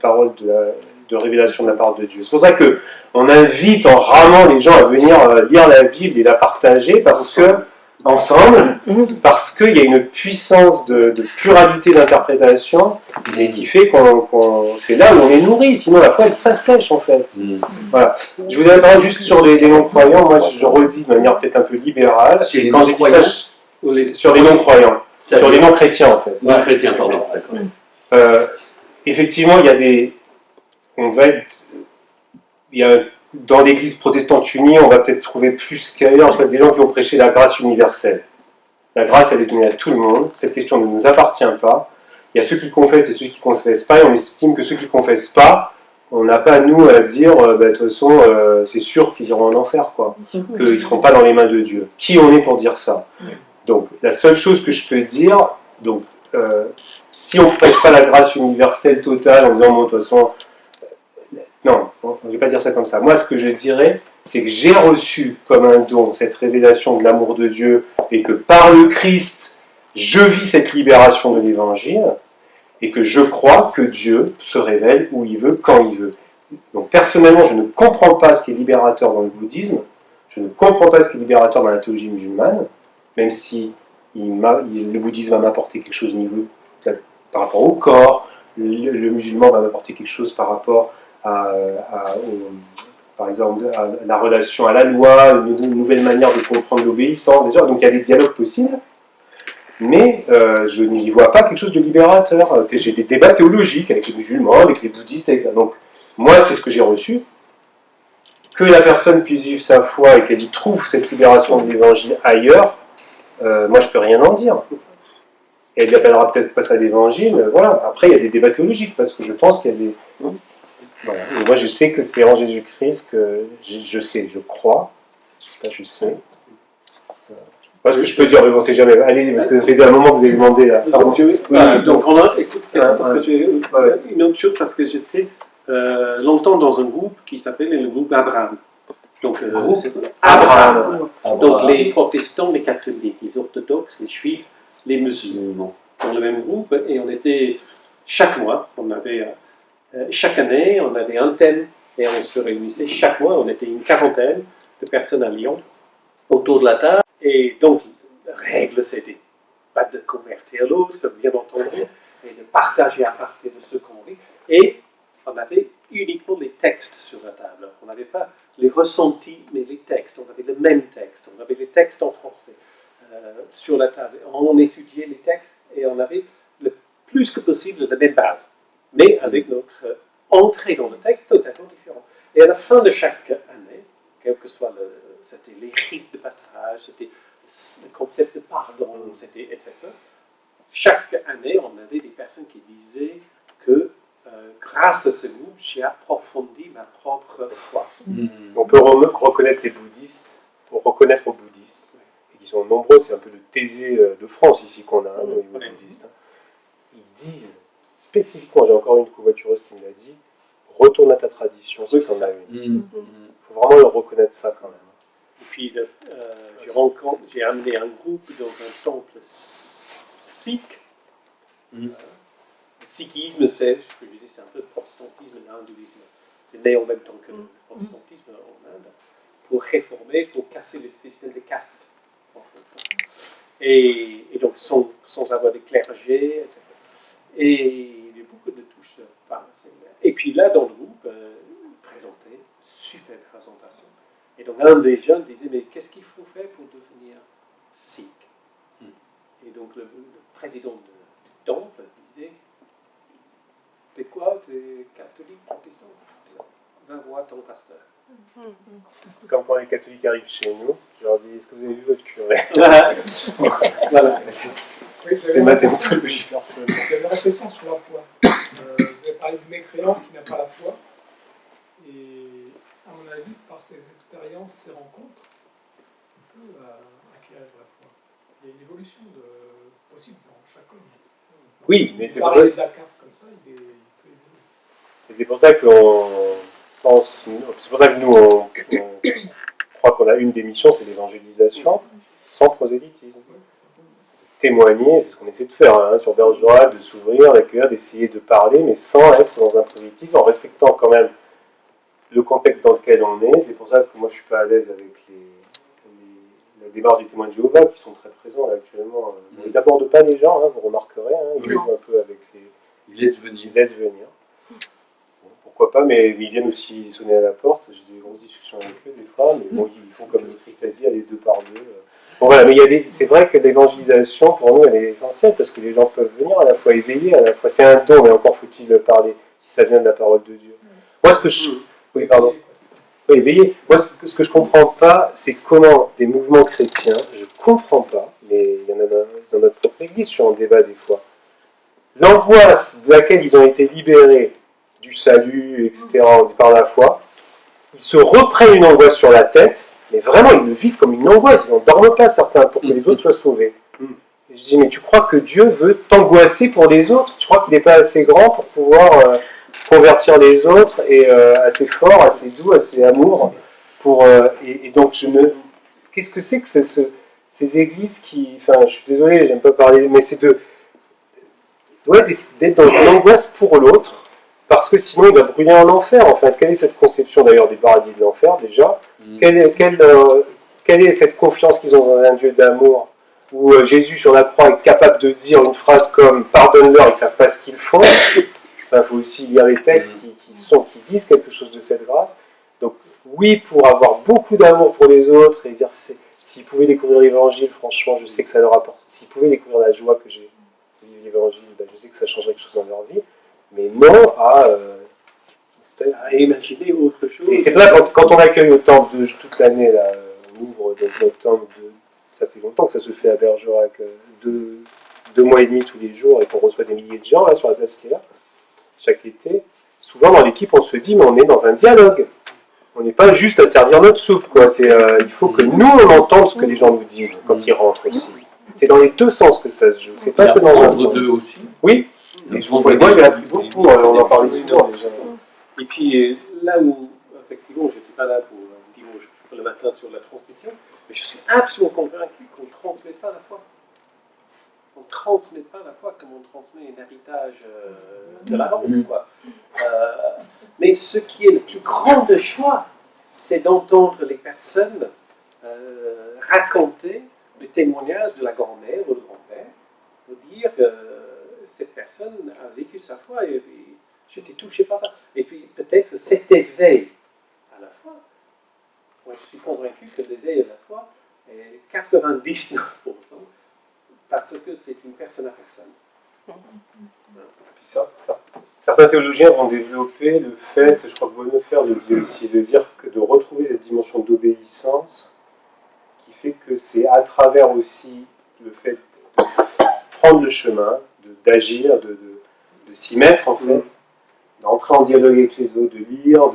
parole, de révélation de la part de Dieu. C'est pour ça qu'on invite en ramant les gens à venir lire la Bible et la partager ensemble, parce qu'il y a une puissance de pluralité d'interprétation et qui fait c'est là où on est nourri, sinon la foi elle s'assèche en fait. Voilà. Je voudrais parler juste sur les non-croyants, moi je redis de manière peut-être un peu libérale, quand j'ai dit ça, sur les non-croyants, sur les non-chrétiens en fait. Non-chrétiens, pardon. Effectivement, dans l'église protestante unie, on va peut-être trouver plus qu'ailleurs des gens qui ont prêché la grâce universelle. La grâce, elle est donnée à tout le monde. Cette question ne nous appartient pas. Il y a ceux qui confessent et ceux qui ne confessent pas. Et on estime que ceux qui ne confessent pas, on n'a pas, nous, à dire, de toute façon, c'est sûr qu'ils iront en enfer, quoi. Qu'ils ne seront pas dans les mains de Dieu. Qui on est pour dire ça? Donc, la seule chose que je peux dire, si on ne prêche pas la grâce universelle totale en disant, bon, de toute façon, non, je ne vais pas dire ça comme ça. Moi, ce que je dirais, c'est que j'ai reçu comme un don cette révélation de l'amour de Dieu et que par le Christ, je vis cette libération de l'Évangile et que je crois que Dieu se révèle où il veut, quand il veut. Donc personnellement, je ne comprends pas ce qui est libérateur dans le bouddhisme, je ne comprends pas ce qui est libérateur dans la théologie musulmane, même si le bouddhisme va m'apporter quelque chose au niveau par rapport au corps, le musulman va m'apporter quelque chose par rapport par exemple, à la relation à la loi, une nouvelle manière de comprendre l'obéissance, déjà. Donc il y a des dialogues possibles, mais je n'y vois pas quelque chose de libérateur. J'ai des débats théologiques avec les musulmans, avec les bouddhistes, donc moi c'est ce que j'ai reçu. Que la personne puisse vivre sa foi et qu'elle y trouve cette libération de l'évangile ailleurs, moi je peux rien en dire. Et elle appellera peut-être pas ça l'évangile, voilà. Après il y a des débats théologiques, parce que je pense qu'il y a des... Voilà. Et moi, je sais que c'est en Jésus-Christ que je crois. Je sais. Parce que je peux dire, mais bon, c'est jamais. Allez-y, parce que ça fait un moment que vous avez demandé. Là. Donc, on a. Écoute, parce que j'ai une autre chose, parce que j'étais longtemps dans un groupe qui s'appelle le groupe Abraham. Donc, Abraham. Donc, les protestants, les catholiques, les orthodoxes, les juifs, les musulmans. Dans le même groupe, et on était chaque mois, chaque année, on avait un thème et on se réunissait chaque mois. On était une quarantaine de personnes à Lyon autour de la table. Et donc, la règle, c'était pas de convertir l'autre, bien entendu, mais de partager à partir de ce qu'on vit. Et on avait uniquement les textes sur la table. On n'avait pas les ressentis, mais les textes. On avait le même texte. On avait les textes en français sur la table. On étudiait les textes et on avait le plus que possible la même base, mais avec notre entrée dans le texte totalement différente. Et à la fin de chaque année, quel que soit c'était les rites de passage, c'était le concept de pardon, c'était etc. Chaque année, on avait des personnes qui disaient que grâce à ce groupe, j'ai approfondi ma propre foi. On peut reconnaître les bouddhistes, pour reconnaître aux bouddhistes, et qui sont nombreux, c'est un peu le Thésée de France ici qu'on a au niveau bouddhiste. Ils disent spécifiquement, j'ai encore une covoitureuse qui me l'a dit, retourne à ta tradition, c'est qu'on a une. Il faut vraiment leur reconnaître ça quand même. Et puis, j'ai amené un groupe dans un temple sikh. Le sikhisme, c'est ce que je dis, c'est un peu le protestantisme et l'hindouisme. C'est né en même temps que le protestantisme en Inde, pour réformer, pour casser le système de caste. Et donc, sans avoir des clergés, etc. Et il y a beaucoup de touches. Et puis là, dans le groupe, présenté, super présentation. Et donc, un des jeunes disait, mais qu'est-ce qu'il faut faire pour devenir sikh? Et donc, le président du temple disait, t'es quoi? T'es catholique, protestant? Va voir ton pasteur. C'est comme quand les catholiques arrivent chez nous, je leur dis, est-ce que vous avez vu votre curé? Voilà. Oui, c'est ma théologie personnelle. J'avais une réflexion sur la foi. Vous avez parlé du mécréant qui n'a pas la foi. Et à mon avis, par ses expériences, ses rencontres, on peut acquérir il y a une évolution possible dans chaque homme. Oui, mais c'est pour ça. Parler de Dakar comme ça, il peut évoluer. Et c'est pour ça qu'on pense, c'est pour ça que nous, on croit qu'on a une des missions, c'est l'évangélisation, sans prosélytisme. Témoigner, c'est ce qu'on essaie de faire hein, sur Bergerac, de s'ouvrir, d'accueillir, d'essayer de parler, mais sans être dans un prosélytisme, en respectant quand même le contexte dans lequel on est. C'est pour ça que moi je suis pas à l'aise avec la démarche des témoins de Jéhovah qui sont très présents là, actuellement. Ils n'abordent pas les gens, hein, vous remarquerez, hein, ils jouent un peu avec Il laisse venir. ils laissent venir. Bon, pourquoi pas, mais ils viennent aussi sonner à la porte. J'ai des grosses discussions avec eux des fois, mais bon, ils font comme le Christ a dit, aller deux par deux. Bon voilà, mais c'est vrai que l'évangélisation pour nous elle est essentielle parce que les gens peuvent venir à la fois éveillés, à la fois c'est un don, mais encore faut-il parler si ça vient de la parole de Dieu. Moi ce que je... Oui, pardon. Oui, éveillé. Moi ce que je comprends pas, c'est comment des mouvements chrétiens, je comprends pas, mais il y en a dans notre propre église, je suis en débat des fois. L'angoisse de laquelle ils ont été libérés du salut, etc., par la foi, ils se reprennent une angoisse sur la tête, mais vraiment, ils le vivent comme une angoisse. Ils n'en dorment pas, certains, pour que les autres soient sauvés. Et je dis, mais tu crois que Dieu veut t'angoisser pour les autres? Tu crois qu'il n'est pas assez grand pour pouvoir convertir les autres, et assez fort, assez doux, assez amour pour, et donc, qu'est-ce que c'est que ces églises qui... Enfin, je suis désolé, j'aime pas parler, mais c'est d'être dans une angoisse pour l'autre, parce que sinon il va brûler en enfer, en fait. Quelle est cette conception d'ailleurs des paradis de l'enfer, déjà quelle est cette confiance qu'ils ont dans un Dieu d'amour, où Jésus sur la croix est capable de dire une phrase comme « pardonne-leur, ils ne savent pas ce qu'ils font ». Il faut aussi lire les textes qui disent quelque chose de cette grâce. Donc oui, pour avoir beaucoup d'amour pour les autres, et dire s'ils pouvaient découvrir l'évangile, franchement, je sais que ça leur apporte. S'ils pouvaient découvrir la joie que j'ai l'évangile, je sais que ça changerait quelque chose dans leur vie, mais non à À imaginer autre chose. Et c'est vrai, quand on accueille au temple toute l'année, là, on ouvre notre temple, ça fait longtemps que ça se fait à Bergerac, 2 mois et demi tous les jours, et qu'on reçoit des milliers de gens là, sur la place qui est là, chaque été. Souvent dans l'équipe, on se dit, mais on est dans un dialogue. On n'est pas juste à servir notre soupe, quoi. Il faut que nous, on entende ce que les gens nous disent quand ils rentrent aussi. C'est dans les deux sens que ça se joue, c'est pas que dans un sens. D'eux aussi. Oui, et moi j'ai appris beaucoup, on en parlait souvent. Et puis là où, effectivement, je n'étais pas là pour dimanche le matin sur la transmission, mais je suis absolument convaincu qu'on ne transmet pas la foi. On ne transmet pas la foi comme on transmet un héritage de la langue, quoi. Mais ce qui est le plus grand de choix, c'est d'entendre les personnes raconter le témoignage de la grand-mère ou le grand-père, pour dire que cette personne a vécu sa foi et j'étais touché par ça. Et puis peut-être cet éveil à la foi, moi je suis convaincu que l'éveil à la foi est 99%, parce que c'est une personne à personne. Certains théologiens vont développer le fait, je crois que Bonhoeffer le dit aussi, de dire que de retrouver cette dimension d'obéissance qui fait que c'est à travers aussi le fait de prendre le chemin, d'agir, de s'y mettre en fait, d'entrer en dialogue avec les autres, de lire,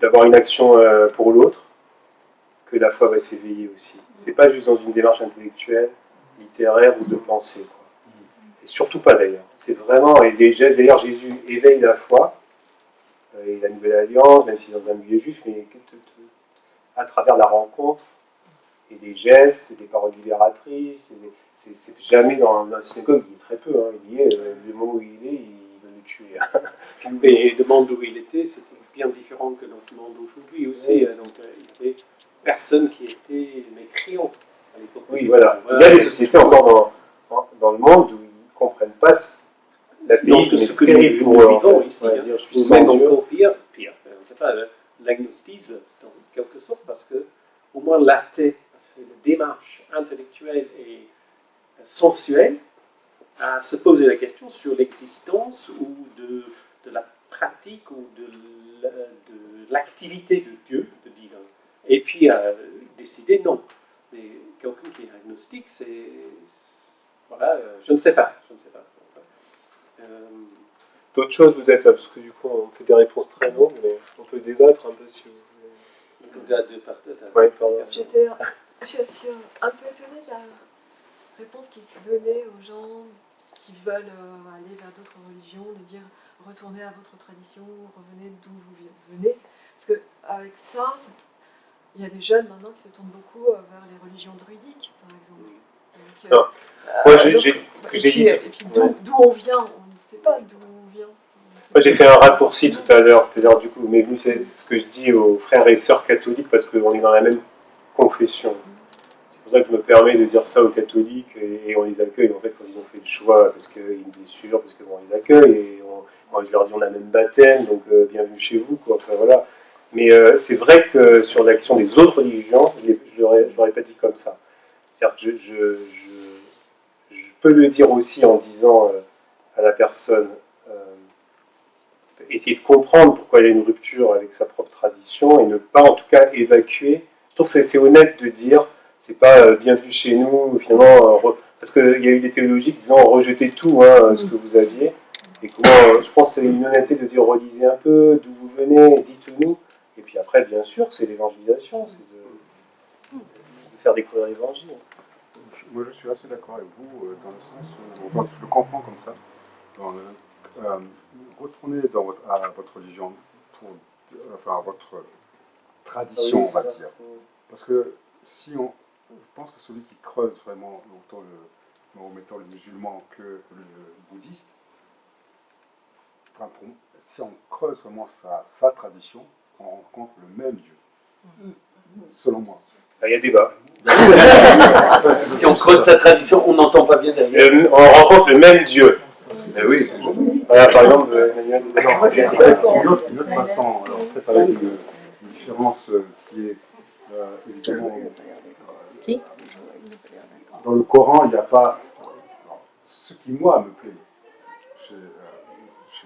d'avoir une action pour l'autre, que la foi va s'éveiller aussi. C'est pas juste dans une démarche intellectuelle, littéraire ou de pensée, quoi. Et surtout pas d'ailleurs. C'est vraiment, et d'ailleurs Jésus éveille la foi, et la nouvelle alliance, même si dans un milieu juif, mais à travers la rencontre, et des gestes, des paroles libératrices, c'est jamais dans la synagogue, il est très peu, hein, il y est, le moment où il est, il veut le tuer. Et le monde où il était, c'était bien différent que notre monde aujourd'hui aussi. Donc il y avait personne qui était mécréant à l'époque. Oui, voilà. Il y a des sociétés encore dans le monde où ils ne comprennent pas l'athéisme, ce est que terrible nous pour eux. vivons ici. Dire, je suis Ou sans même Dieu. encore pire, on ne sait pas, l'agnostisme, en quelque sorte, parce que au moins l'athée a fait la démarche intellectuelle et sensuelle à se poser la question sur l'existence ou de la pratique ou de l'activité de Dieu, de divin. Et puis décider non. Mais quelqu'un qui est agnostique, c'est... Voilà, je ne sais pas. D'autres choses peut-être, parce que du coup on fait des réponses très longues, mais on peut débattre un peu si vous voulez. Comme tu as deux pasteurs. Ouais, pardon. Je suis un peu étonnée réponse qu'il donnait aux gens qui veulent aller vers d'autres religions, de dire retournez à votre tradition, revenez d'où vous venez. Parce qu'avec ça, il y a des jeunes maintenant qui se tournent beaucoup vers les religions druidiques, par exemple. Donc, Non. Moi, ce que j'ai dit. Et puis d'où on vient, on ne sait pas d'où on vient. Moi, j'ai fait un raccourci tout à l'heure, c'est-à-dire du coup, mais c'est ce que je dis aux frères et sœurs catholiques parce qu'on est dans la même confession. C'est pour ça que je me permets de dire ça aux catholiques et on les accueille en fait quand ils ont fait le choix parce qu'il y a une blessure, parce qu'on les accueille et moi je leur dis on a le même baptême donc bienvenue chez vous quoi. Enfin, voilà. Mais c'est vrai que sur la question des autres religions, je ne l'aurais pas dit comme ça. C'est-à-dire que je peux le dire aussi en disant à la personne essayer de comprendre pourquoi il y a une rupture avec sa propre tradition et ne pas en tout cas évacuer. Je trouve que c'est honnête de dire c'est pas bienvenue chez nous finalement parce qu'il y a eu des théologies qui disent rejetez tout ce que vous aviez et comment je pense que c'est une honnêteté de dire relisez un peu d'où vous venez dites-nous et puis après bien sûr c'est l'évangélisation c'est de faire découvrir l'évangile. Moi je suis assez d'accord avec vous dans le sens où enfin je le comprends comme ça retournez à votre religion à votre tradition, on va dire. Parce que je pense que celui qui creuse vraiment autant mettons le musulman que le bouddhiste, si on creuse vraiment sa tradition, on rencontre le même Dieu, selon moi. Il y a débat. Si on creuse sa tradition, on n'entend pas bien derrière. On rencontre le même Dieu. Mais oui. Voilà, par exemple, Emmanuel. Une autre façon, alors peut-être avec une différence qui est évidemment. Dans le Coran, il n'y a pas. Ce qui, moi, me plaît chez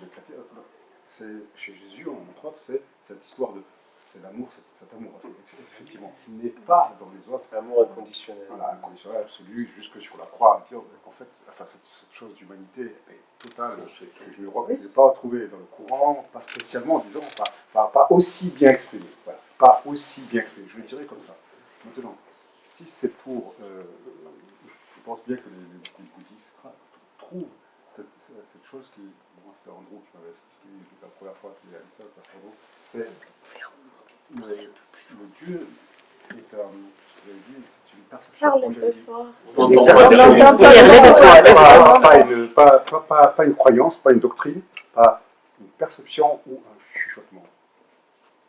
les chrétiens, chez Jésus, entre autres, c'est cette histoire de. C'est l'amour, cet amour, effectivement, qui n'est pas dans les autres. L'amour inconditionnel. Voilà, inconditionnel, absolu, jusque sur la croix. Dire, en fait, cette chose d'humanité est totale. Je ne l'ai pas retrouvée dans le Coran, pas spécialement, disons, pas aussi bien exprimé. Voilà, pas aussi bien exprimé, je le dirais comme ça. Maintenant, si c'est pour. Je pense bien que les bouddhistes trouvent cette chose qui. Moi, c'est Andrew qui m'avait expliqué la première fois qu'il a dit ça, c'est. Le Dieu est c'est une perception. Pas une croyance, pas une doctrine, pas une perception ou un chuchotement.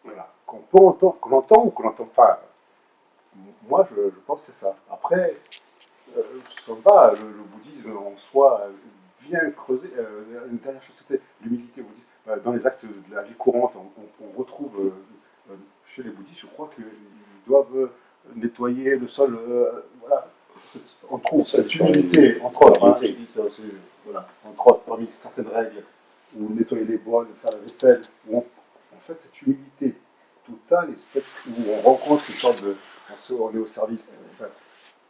Voilà. Qu'on entend ou qu'on n'entend pas. Moi, je pense que c'est ça. Après, je ne sens pas le bouddhisme en soi bien creusé. Une dernière chose, c'était l'humilité bouddhiste. Dans les actes de la vie courante, on retrouve chez les bouddhistes, je crois qu'ils doivent nettoyer le sol. Voilà. On trouve cette humilité, entre autres. Entre autres, parmi certaines règles, ou nettoyer les bols, faire la vaisselle, où en fait, cette humilité totale, où on rencontre une sorte de. On est au service.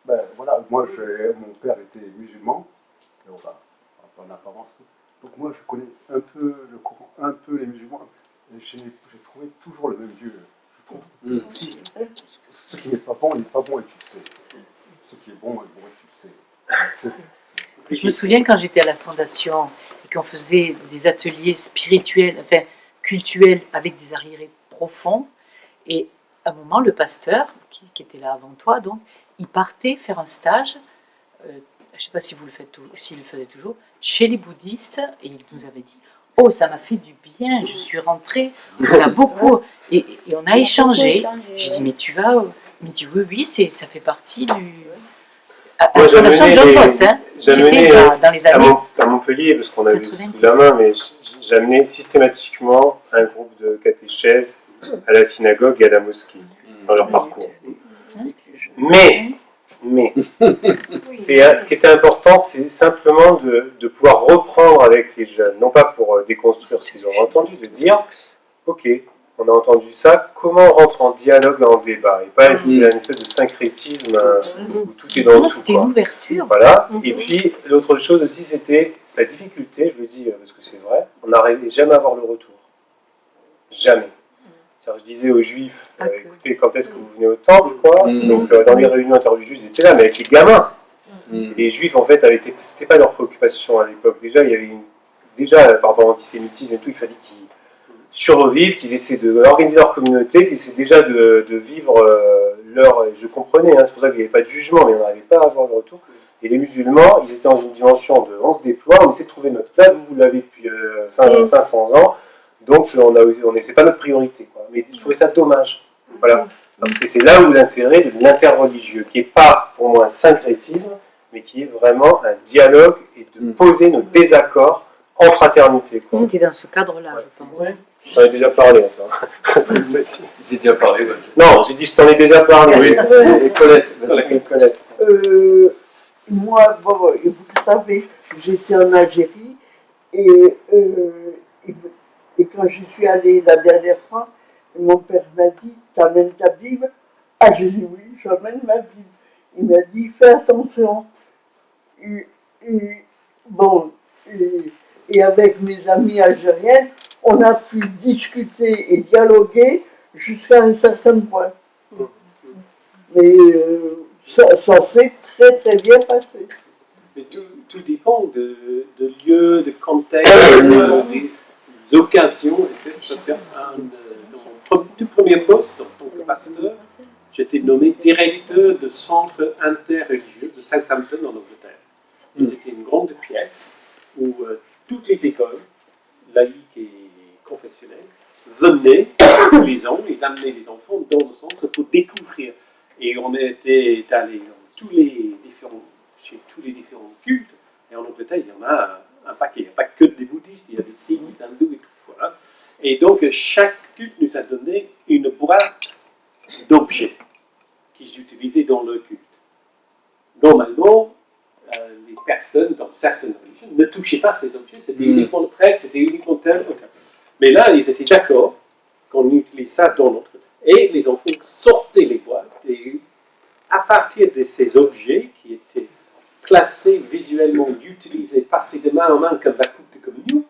Voilà, moi, mon père était musulman, en apparence. Donc moi, je connais un peu le Coran, un peu les musulmans, et j'ai trouvé toujours le même Dieu. Je trouve. Ce qui n'est pas bon, il n'est pas bon, et tu le sais. Ce qui est bon, est bon, et tu le sais. Je me souviens quand j'étais à la Fondation et qu'on faisait des ateliers spirituels, enfin cultuels, avec des arriérés profonds, et à un moment, le pasteur, qui était là avant toi, donc, il partait faire un stage, je ne sais pas si vous le faites, s'il le faisait toujours, chez les bouddhistes, et il nous avait dit « Oh, ça m'a fait du bien, je suis rentrée, on a beaucoup... » et on a échangé. J'ai dit « Mais tu vas... » Il me dit « Oui, ça fait partie du... » Moi, C'était dans les années à Montpellier, parce qu'on avait 90. sous la main, mais j'amenais systématiquement un groupe de catéchèses à la synagogue et à la mosquée, dans leur parcours. Mais ce qui était important, c'est simplement de pouvoir reprendre avec les jeunes, non pas pour déconstruire ce qu'ils ont entendu, de dire, ok, on a entendu ça, comment on rentre en dialogue, en débat, et pas une espèce de syncrétisme où tout est dans tout. C'était une ouverture. Voilà. Et puis, l'autre chose aussi, c'est la difficulté, je le dis parce que c'est vrai, on n'arrivait jamais à avoir le retour. Jamais. Je disais aux Juifs, écoutez, quand est-ce que vous venez au temple, quoi. Donc, dans les réunions interreligieuses, ils étaient là, mais avec les gamins. Les juifs, en fait, c'était pas leur préoccupation à l'époque. Déjà, il y avait par rapport à l'antisémitisme et tout, il fallait qu'ils survivent, qu'ils essaient d'organiser leur communauté, qu'ils essaient déjà de vivre je comprenais, hein, c'est pour ça qu'il n'y avait pas de jugement, mais on n'arrivait pas à avoir le retour. Et les musulmans, ils étaient dans une dimension de on se déploie, on essaie de trouver notre place, vous l'avez depuis 500 ans, donc c'est pas notre priorité. Quoi. Mais je trouvais ça dommage. Voilà. Parce que c'est là où l'intérêt de l'interreligieux, qui n'est pas pour moi un syncrétisme, mais qui est vraiment un dialogue et de poser nos désaccords en fraternité. Quoi. C'était dans ce cadre-là, je pense. Ouais. J'en ai déjà parlé, toi. J'ai déjà parlé. Ouais. Non, j'ai dit je t'en ai déjà parlé. Oui, et Colette. Moi, bon, vous le savez, j'étais en Algérie et quand j'y suis allée la dernière fois, mon père m'a dit, t'amènes ta Bible? Ah, j'ai dit oui, j'amène ma Bible. Il m'a dit, fais attention. Et avec mes amis algériens, on a pu discuter et dialoguer jusqu'à un certain point. Mais ça s'est très très bien passé. Mais tout dépend de lieu, de contexte, d'occasion. Parce que dans mon tout premier poste en tant que pasteur, j'étais nommé directeur de centre interreligieux de Southampton en Angleterre. Et c'était une grande pièce où toutes les écoles, laïques et confessionnelles, venaient tous les ans, ils amenaient les enfants dans le centre pour découvrir. Et on était allé chez tous les différents cultes. Et en Angleterre, il y en a un paquet. Il n'y a pas que des bouddhistes, il y a des sikhs, des hindous et tout. Voilà. Et donc, chaque culte nous a donné une boîte d'objets qu'ils utilisaient dans le culte. Normalement, les personnes dans certaines religions ne touchaient pas ces objets. C'était uniquement le prêtre, c'était uniquement tel. Mais là, ils étaient d'accord qu'on utilise ça dans notre. Et les enfants sortaient les boîtes. Et à partir de ces objets qui étaient classés visuellement, utilisés, passés de main en main comme la coupe de communion,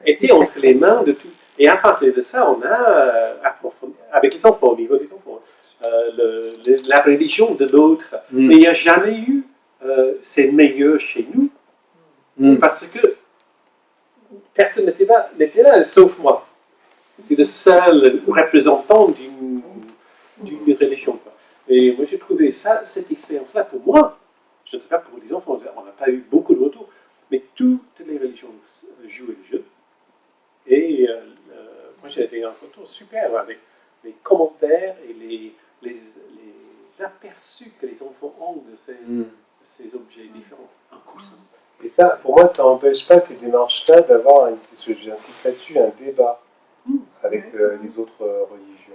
étaient entre les mains de tous. Et à partir de ça, on a approfondi, avec les enfants, au niveau des enfants, la religion de l'autre. Mais il n'y a jamais eu c'est meilleur chez nous, parce que personne n'était là, sauf moi. J'étais le seul représentant d'une religion. Quoi. Et moi, j'ai trouvé cette expérience-là, pour moi, je ne sais pas pour les enfants, on n'a pas eu beaucoup de retours, mais toutes les religions jouaient le jeu. Et moi, j'avais un retour super avec les commentaires et les aperçus que les enfants ont de ces objets différents. Un coussin. Et ça, pour moi, ça n'empêche pas ces démarches-là d'avoir, j'insiste là-dessus, un débat avec les autres religions.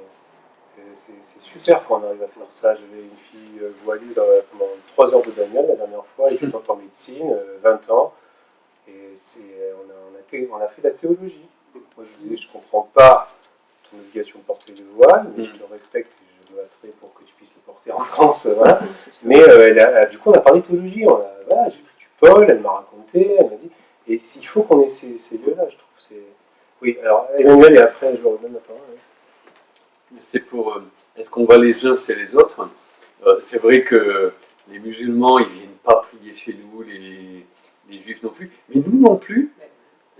C'est super quand on arrive à faire ça. J'avais une fille voilée pendant 3 heures de bagnole la dernière fois, étudiante en médecine, 20 ans, et on a fait de la théologie. Moi, je disais, je ne comprends pas ton obligation de porter le voile, mais je te respecte et je me battrai pour que tu puisses le porter en France. Voilà. Mais du coup, on a parlé de théologie. J'ai pris du Paul, elle m'a raconté, elle m'a dit. Et il faut qu'on ait ces lieux-là, je trouve. Oui, alors Emmanuel, et après, je vous redonne la parole. Oui. C'est pour. Est-ce qu'on va les uns chez les autres? C'est vrai que les musulmans, ils ne viennent pas prier chez nous, les juifs non plus. Mais nous non plus,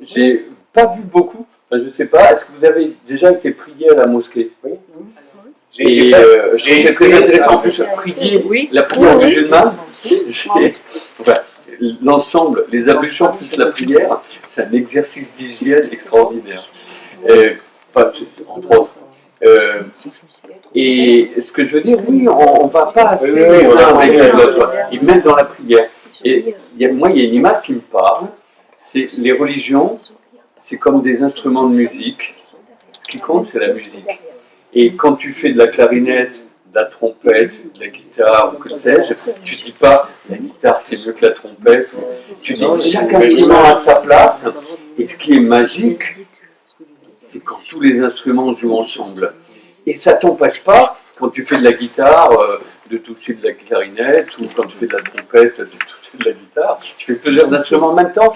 j'ai pas vu beaucoup. Enfin, je ne sais pas, est-ce que vous avez déjà été prié à la mosquée? Oui. C'est très intéressant. En plus, prier, la prière musulmane, l'ensemble, les ablutions plus la prière, c'est un exercice d'hygiène extraordinaire. Entre autres. Et ce que je veux dire, oui, on ne va pas assez l'un avec l'autre, et même dans la prière. Et moi, il y a une image qui me parle, c'est les religions, c'est comme des instruments de musique. Ce qui compte, c'est la musique. Et quand tu fais de la clarinette, de la trompette, de la guitare, ou que sais-je, tu ne dis pas la guitare c'est mieux que la trompette. Tu dis chaque instrument a sa place. Et ce qui est magique, c'est quand tous les instruments jouent ensemble. Et ça ne t'empêche pas, quand tu fais de la guitare, de toucher de la clarinette, ou quand tu fais de la trompette, de toucher de la guitare. Tu fais plusieurs instruments en même temps.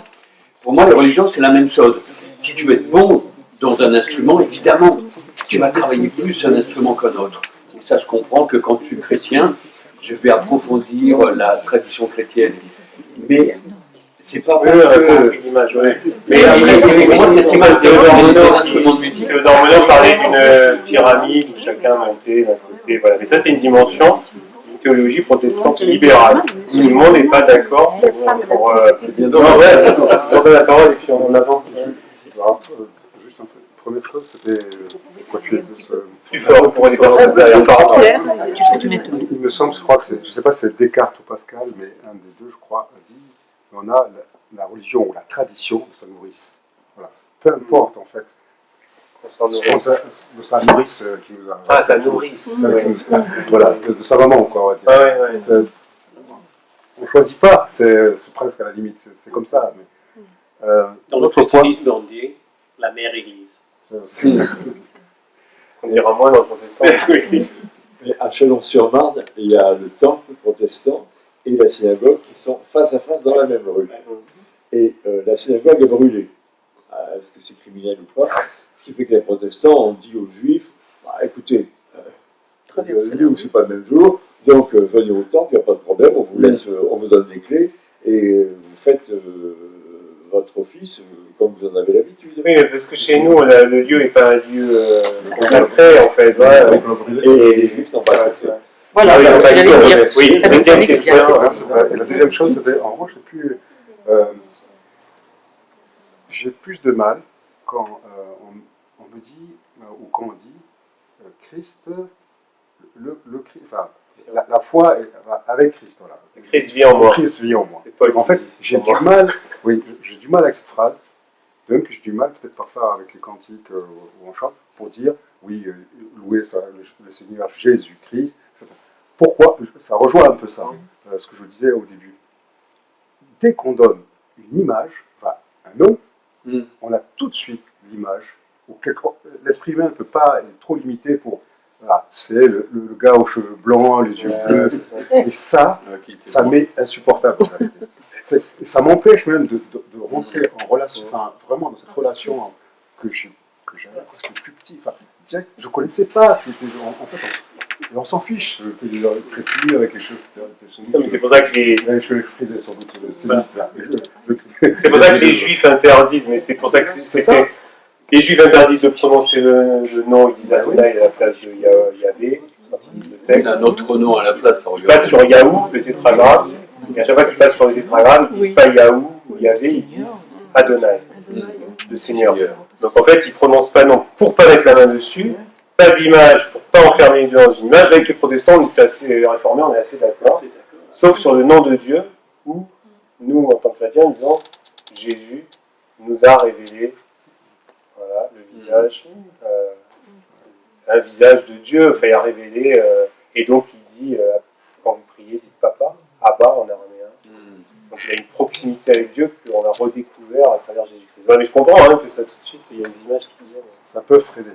Pour moi, les religions, c'est la même chose. Si tu veux être bon dans un instrument, évidemment, tu vas travailler plus un instrument qu'un autre. Et ça, je comprends que quand je suis chrétien, je vais approfondir la tradition chrétienne. Mais c'est pas Oui, parce on a que... compris l'image, ouais. Mais Mais après, pour moi, cette image de Théodore des Monod, instruments de musique. Théodore Monod parlait d'une pyramide où chacun montait d'un côté. Voilà. Mais ça, c'est une dimension d'une théologie protestante libérale. Tout le monde n'est pas d'accord pour. C'est bien Non, dommage. ouais, on donne la parole et puis on en avant. Alors, juste un peu. Première chose, c'était quoi tu es Plus fort pour les personnes derrière. Pardon. Il me semble, je crois que c'est, je sais pas si c'est Descartes ou Pascal, mais un des deux, je crois, a dit on a la religion ou la tradition de sa nourrice. Voilà. Peu importe, en fait. On s'en nourrisse. De sa nourrice qui nous a. Ah, ça nourrisse. Voilà, de sa maman, quoi, on va dire. Ah, ouais, ouais. On ne choisit pas, c'est presque à la limite, c'est comme ça. Mais, Dans le autre point. christianisme, on dit la mère église. Ce qu'on dira moins dans le protestant. Oui. Mais à Chalon-sur-Marne, il y a le temple protestant et la synagogue qui sont face à face dans la même rue. Et la synagogue est brûlée. Est-ce que c'est criminel ou pas? Ce qui fait que les protestants ont dit aux juifs, bah, écoutez, nous, c'est pas le même jour, donc venez au temple, il n'y a pas de problème, on vous laisse, on vous donne les clés et vous faites votre office comme vous en avez l'habitude. Oui, mais parce que chez nous, le lieu n'est pas un lieu consacré, en fait. Ouais. Et les juifs n'ont pas accepté. Voilà, Ah oui, c'est ce que j'allais dire. oui, Ça deuxième dépend des question. questions. Et la deuxième chose, c'était, en revanche, j'ai plus de mal quand on me dit, ou quand on dit, Christ, enfin, la foi est avec Christ, voilà. Christ vit en moi. Christ vit en moi. C'est Paul En qui fait, dit. j'ai du mal, oui, j'ai du mal avec cette phrase. Donc, j'ai du mal, peut-être parfois avec les cantiques où on chante, pour dire, oui, louer le Seigneur Jésus-Christ. Pourquoi? Ça rejoint un peu ça, ce que je vous disais au début. Dès qu'on donne une image, enfin, un nom, on a tout de suite l'image. L'esprit humain ne peut pas être trop limité pour. Voilà, c'est le gars aux cheveux blancs, les yeux bleus, c'est ça. Et ça m'est insupportable. En réalité. Ça m'empêche même de rentrer en relation, enfin, vraiment dans cette relation que j'avais quand j'étais plus petit. Enfin, je ne connaissais pas. En fait, on s'en fiche. Il crépit avec les cheveux. Non, mais c'est pour ça que les cheveux frisés, sans doute. c'est pour ça que les juifs interdisent, mais c'est pour ça que c'était. Les juifs interdisent de prononcer le nom, ils disent Adonai à la place de Yahvé, quand ils disent le C'est texte. un autre nom à la place. Ils passent sur Yahou, le tétragramme, et à chaque fois qu'ils passent sur le tétragramme, ils disent pas Yahou ou Yahvé, ils disent Adonai, le Seigneur. Donc en fait, ils prononcent pas non pour pas mettre la main dessus, pas d'image pour pas enfermer Dieu dans une image. Là, avec les protestants, on est assez réformés, on est assez d'accord. Sauf sur le nom de Dieu, où nous, en tant que chrétiens, nous disons Jésus nous a révélé. Voilà, le visage, un visage de Dieu, enfin, il a révélé, et donc il dit, quand vous priez, dites papa, Abba en araméen. Donc il y a une proximité avec Dieu qu'on a redécouvert à travers Jésus-Christ. Ouais, mais je comprends que ça tout de suite, il y a des images qui nous viennent. Ça peut freiner.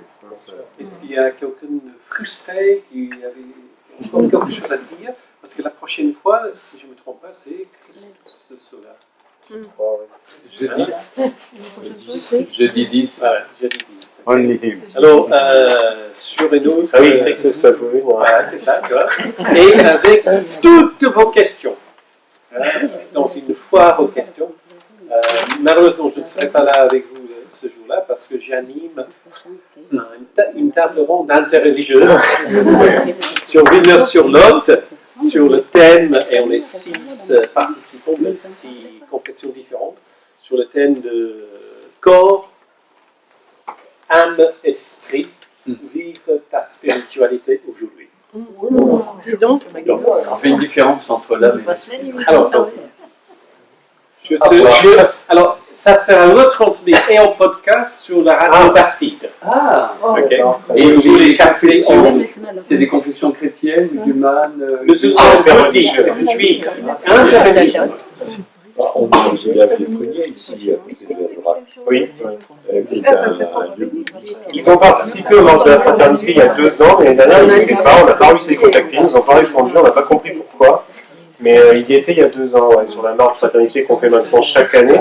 Est-ce qu'il y a quelqu'un frustré qui avait encore quelque chose à dire? Parce que la prochaine fois, si je ne me trompe pas, c'est Christ ce Sauveur. Jeudi 10. Voilà, jeudi 10. Only him. Alors, sur une autre. Ah oui, Christ seul, oui. Voilà, c'est ça, tu vois. Et avec toutes vos questions. Dans une foire aux questions. Malheureusement, je ne serai pas là avec vous ce jour-là parce que j'anime une table ronde interreligieuse sur Villeneuve-sur-Lot, sur le thème, et on est 6 participants de 6 confessions différentes, sur le thème de corps, âme, esprit, vivre ta spiritualité aujourd'hui. Et donc, On fait une différence entre l'âme et l'esprit. Alors, ça sera retransmis et en podcast sur la radio Bastide. Ah, Ok. Et Et vous les captez en c'est des confessions chrétiennes, musulmanes, musulmans, bouddhistes, juifs, interreligieux. On a les pruniers ici, à côté de Bergerac. Oui. Qui est un lieu bouddhiste. Ils ont participé au marche de la fraternité il y a 2 ans, mais l'année dernière ils n'y étaient pas, on n'a pas réussi à les contacter, ils nous ont pas répondu, on n'a pas compris pourquoi. Mais ils y étaient il y a 2 ans, ouais, sur la marche de fraternité qu'on fait maintenant chaque année.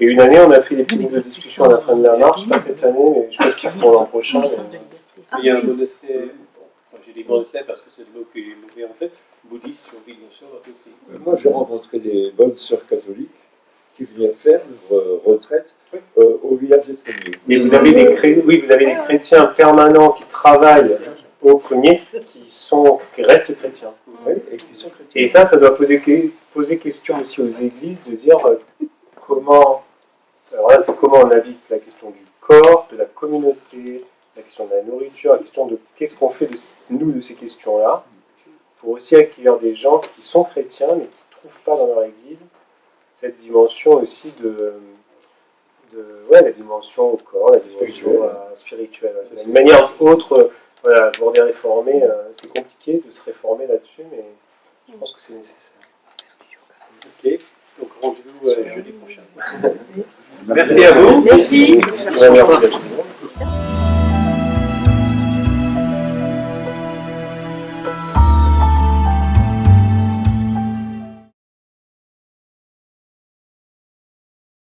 Et une année, on a fait des petits groupes de discussion à la fin de la marche, pas cette année, mais je pense qu'ils feront l'an prochain. Il y a un monastère, j'ai dit monastère parce que c'est le mot qui nous vient en fait, bouddhistes survivent bien sûr aussi. Moi, j'ai rencontré des bonnes sœurs catholiques qui venaient faire leur retraite au village des Premiers. Mais vous avez vous avez des chrétiens permanents qui travaillent au Premier, qui restent chrétiens. Oui, et qui sont chrétiens. Et ça doit poser question aussi aux églises de dire comment. Alors là, c'est comment on habite la question du corps, de la communauté, la question de la nourriture, la question de qu'est-ce qu'on fait de ces questions-là, pour aussi accueillir des gens qui sont chrétiens mais qui ne trouvent pas dans leur église cette dimension aussi la dimension au corps, la dimension spirituelle. Une manière autre, pour des réformés, c'est compliqué de se réformer là-dessus, mais je pense que c'est nécessaire. Ok, donc rendez-vous jeudi prochain. Merci à vous. Merci. Merci à tout le monde.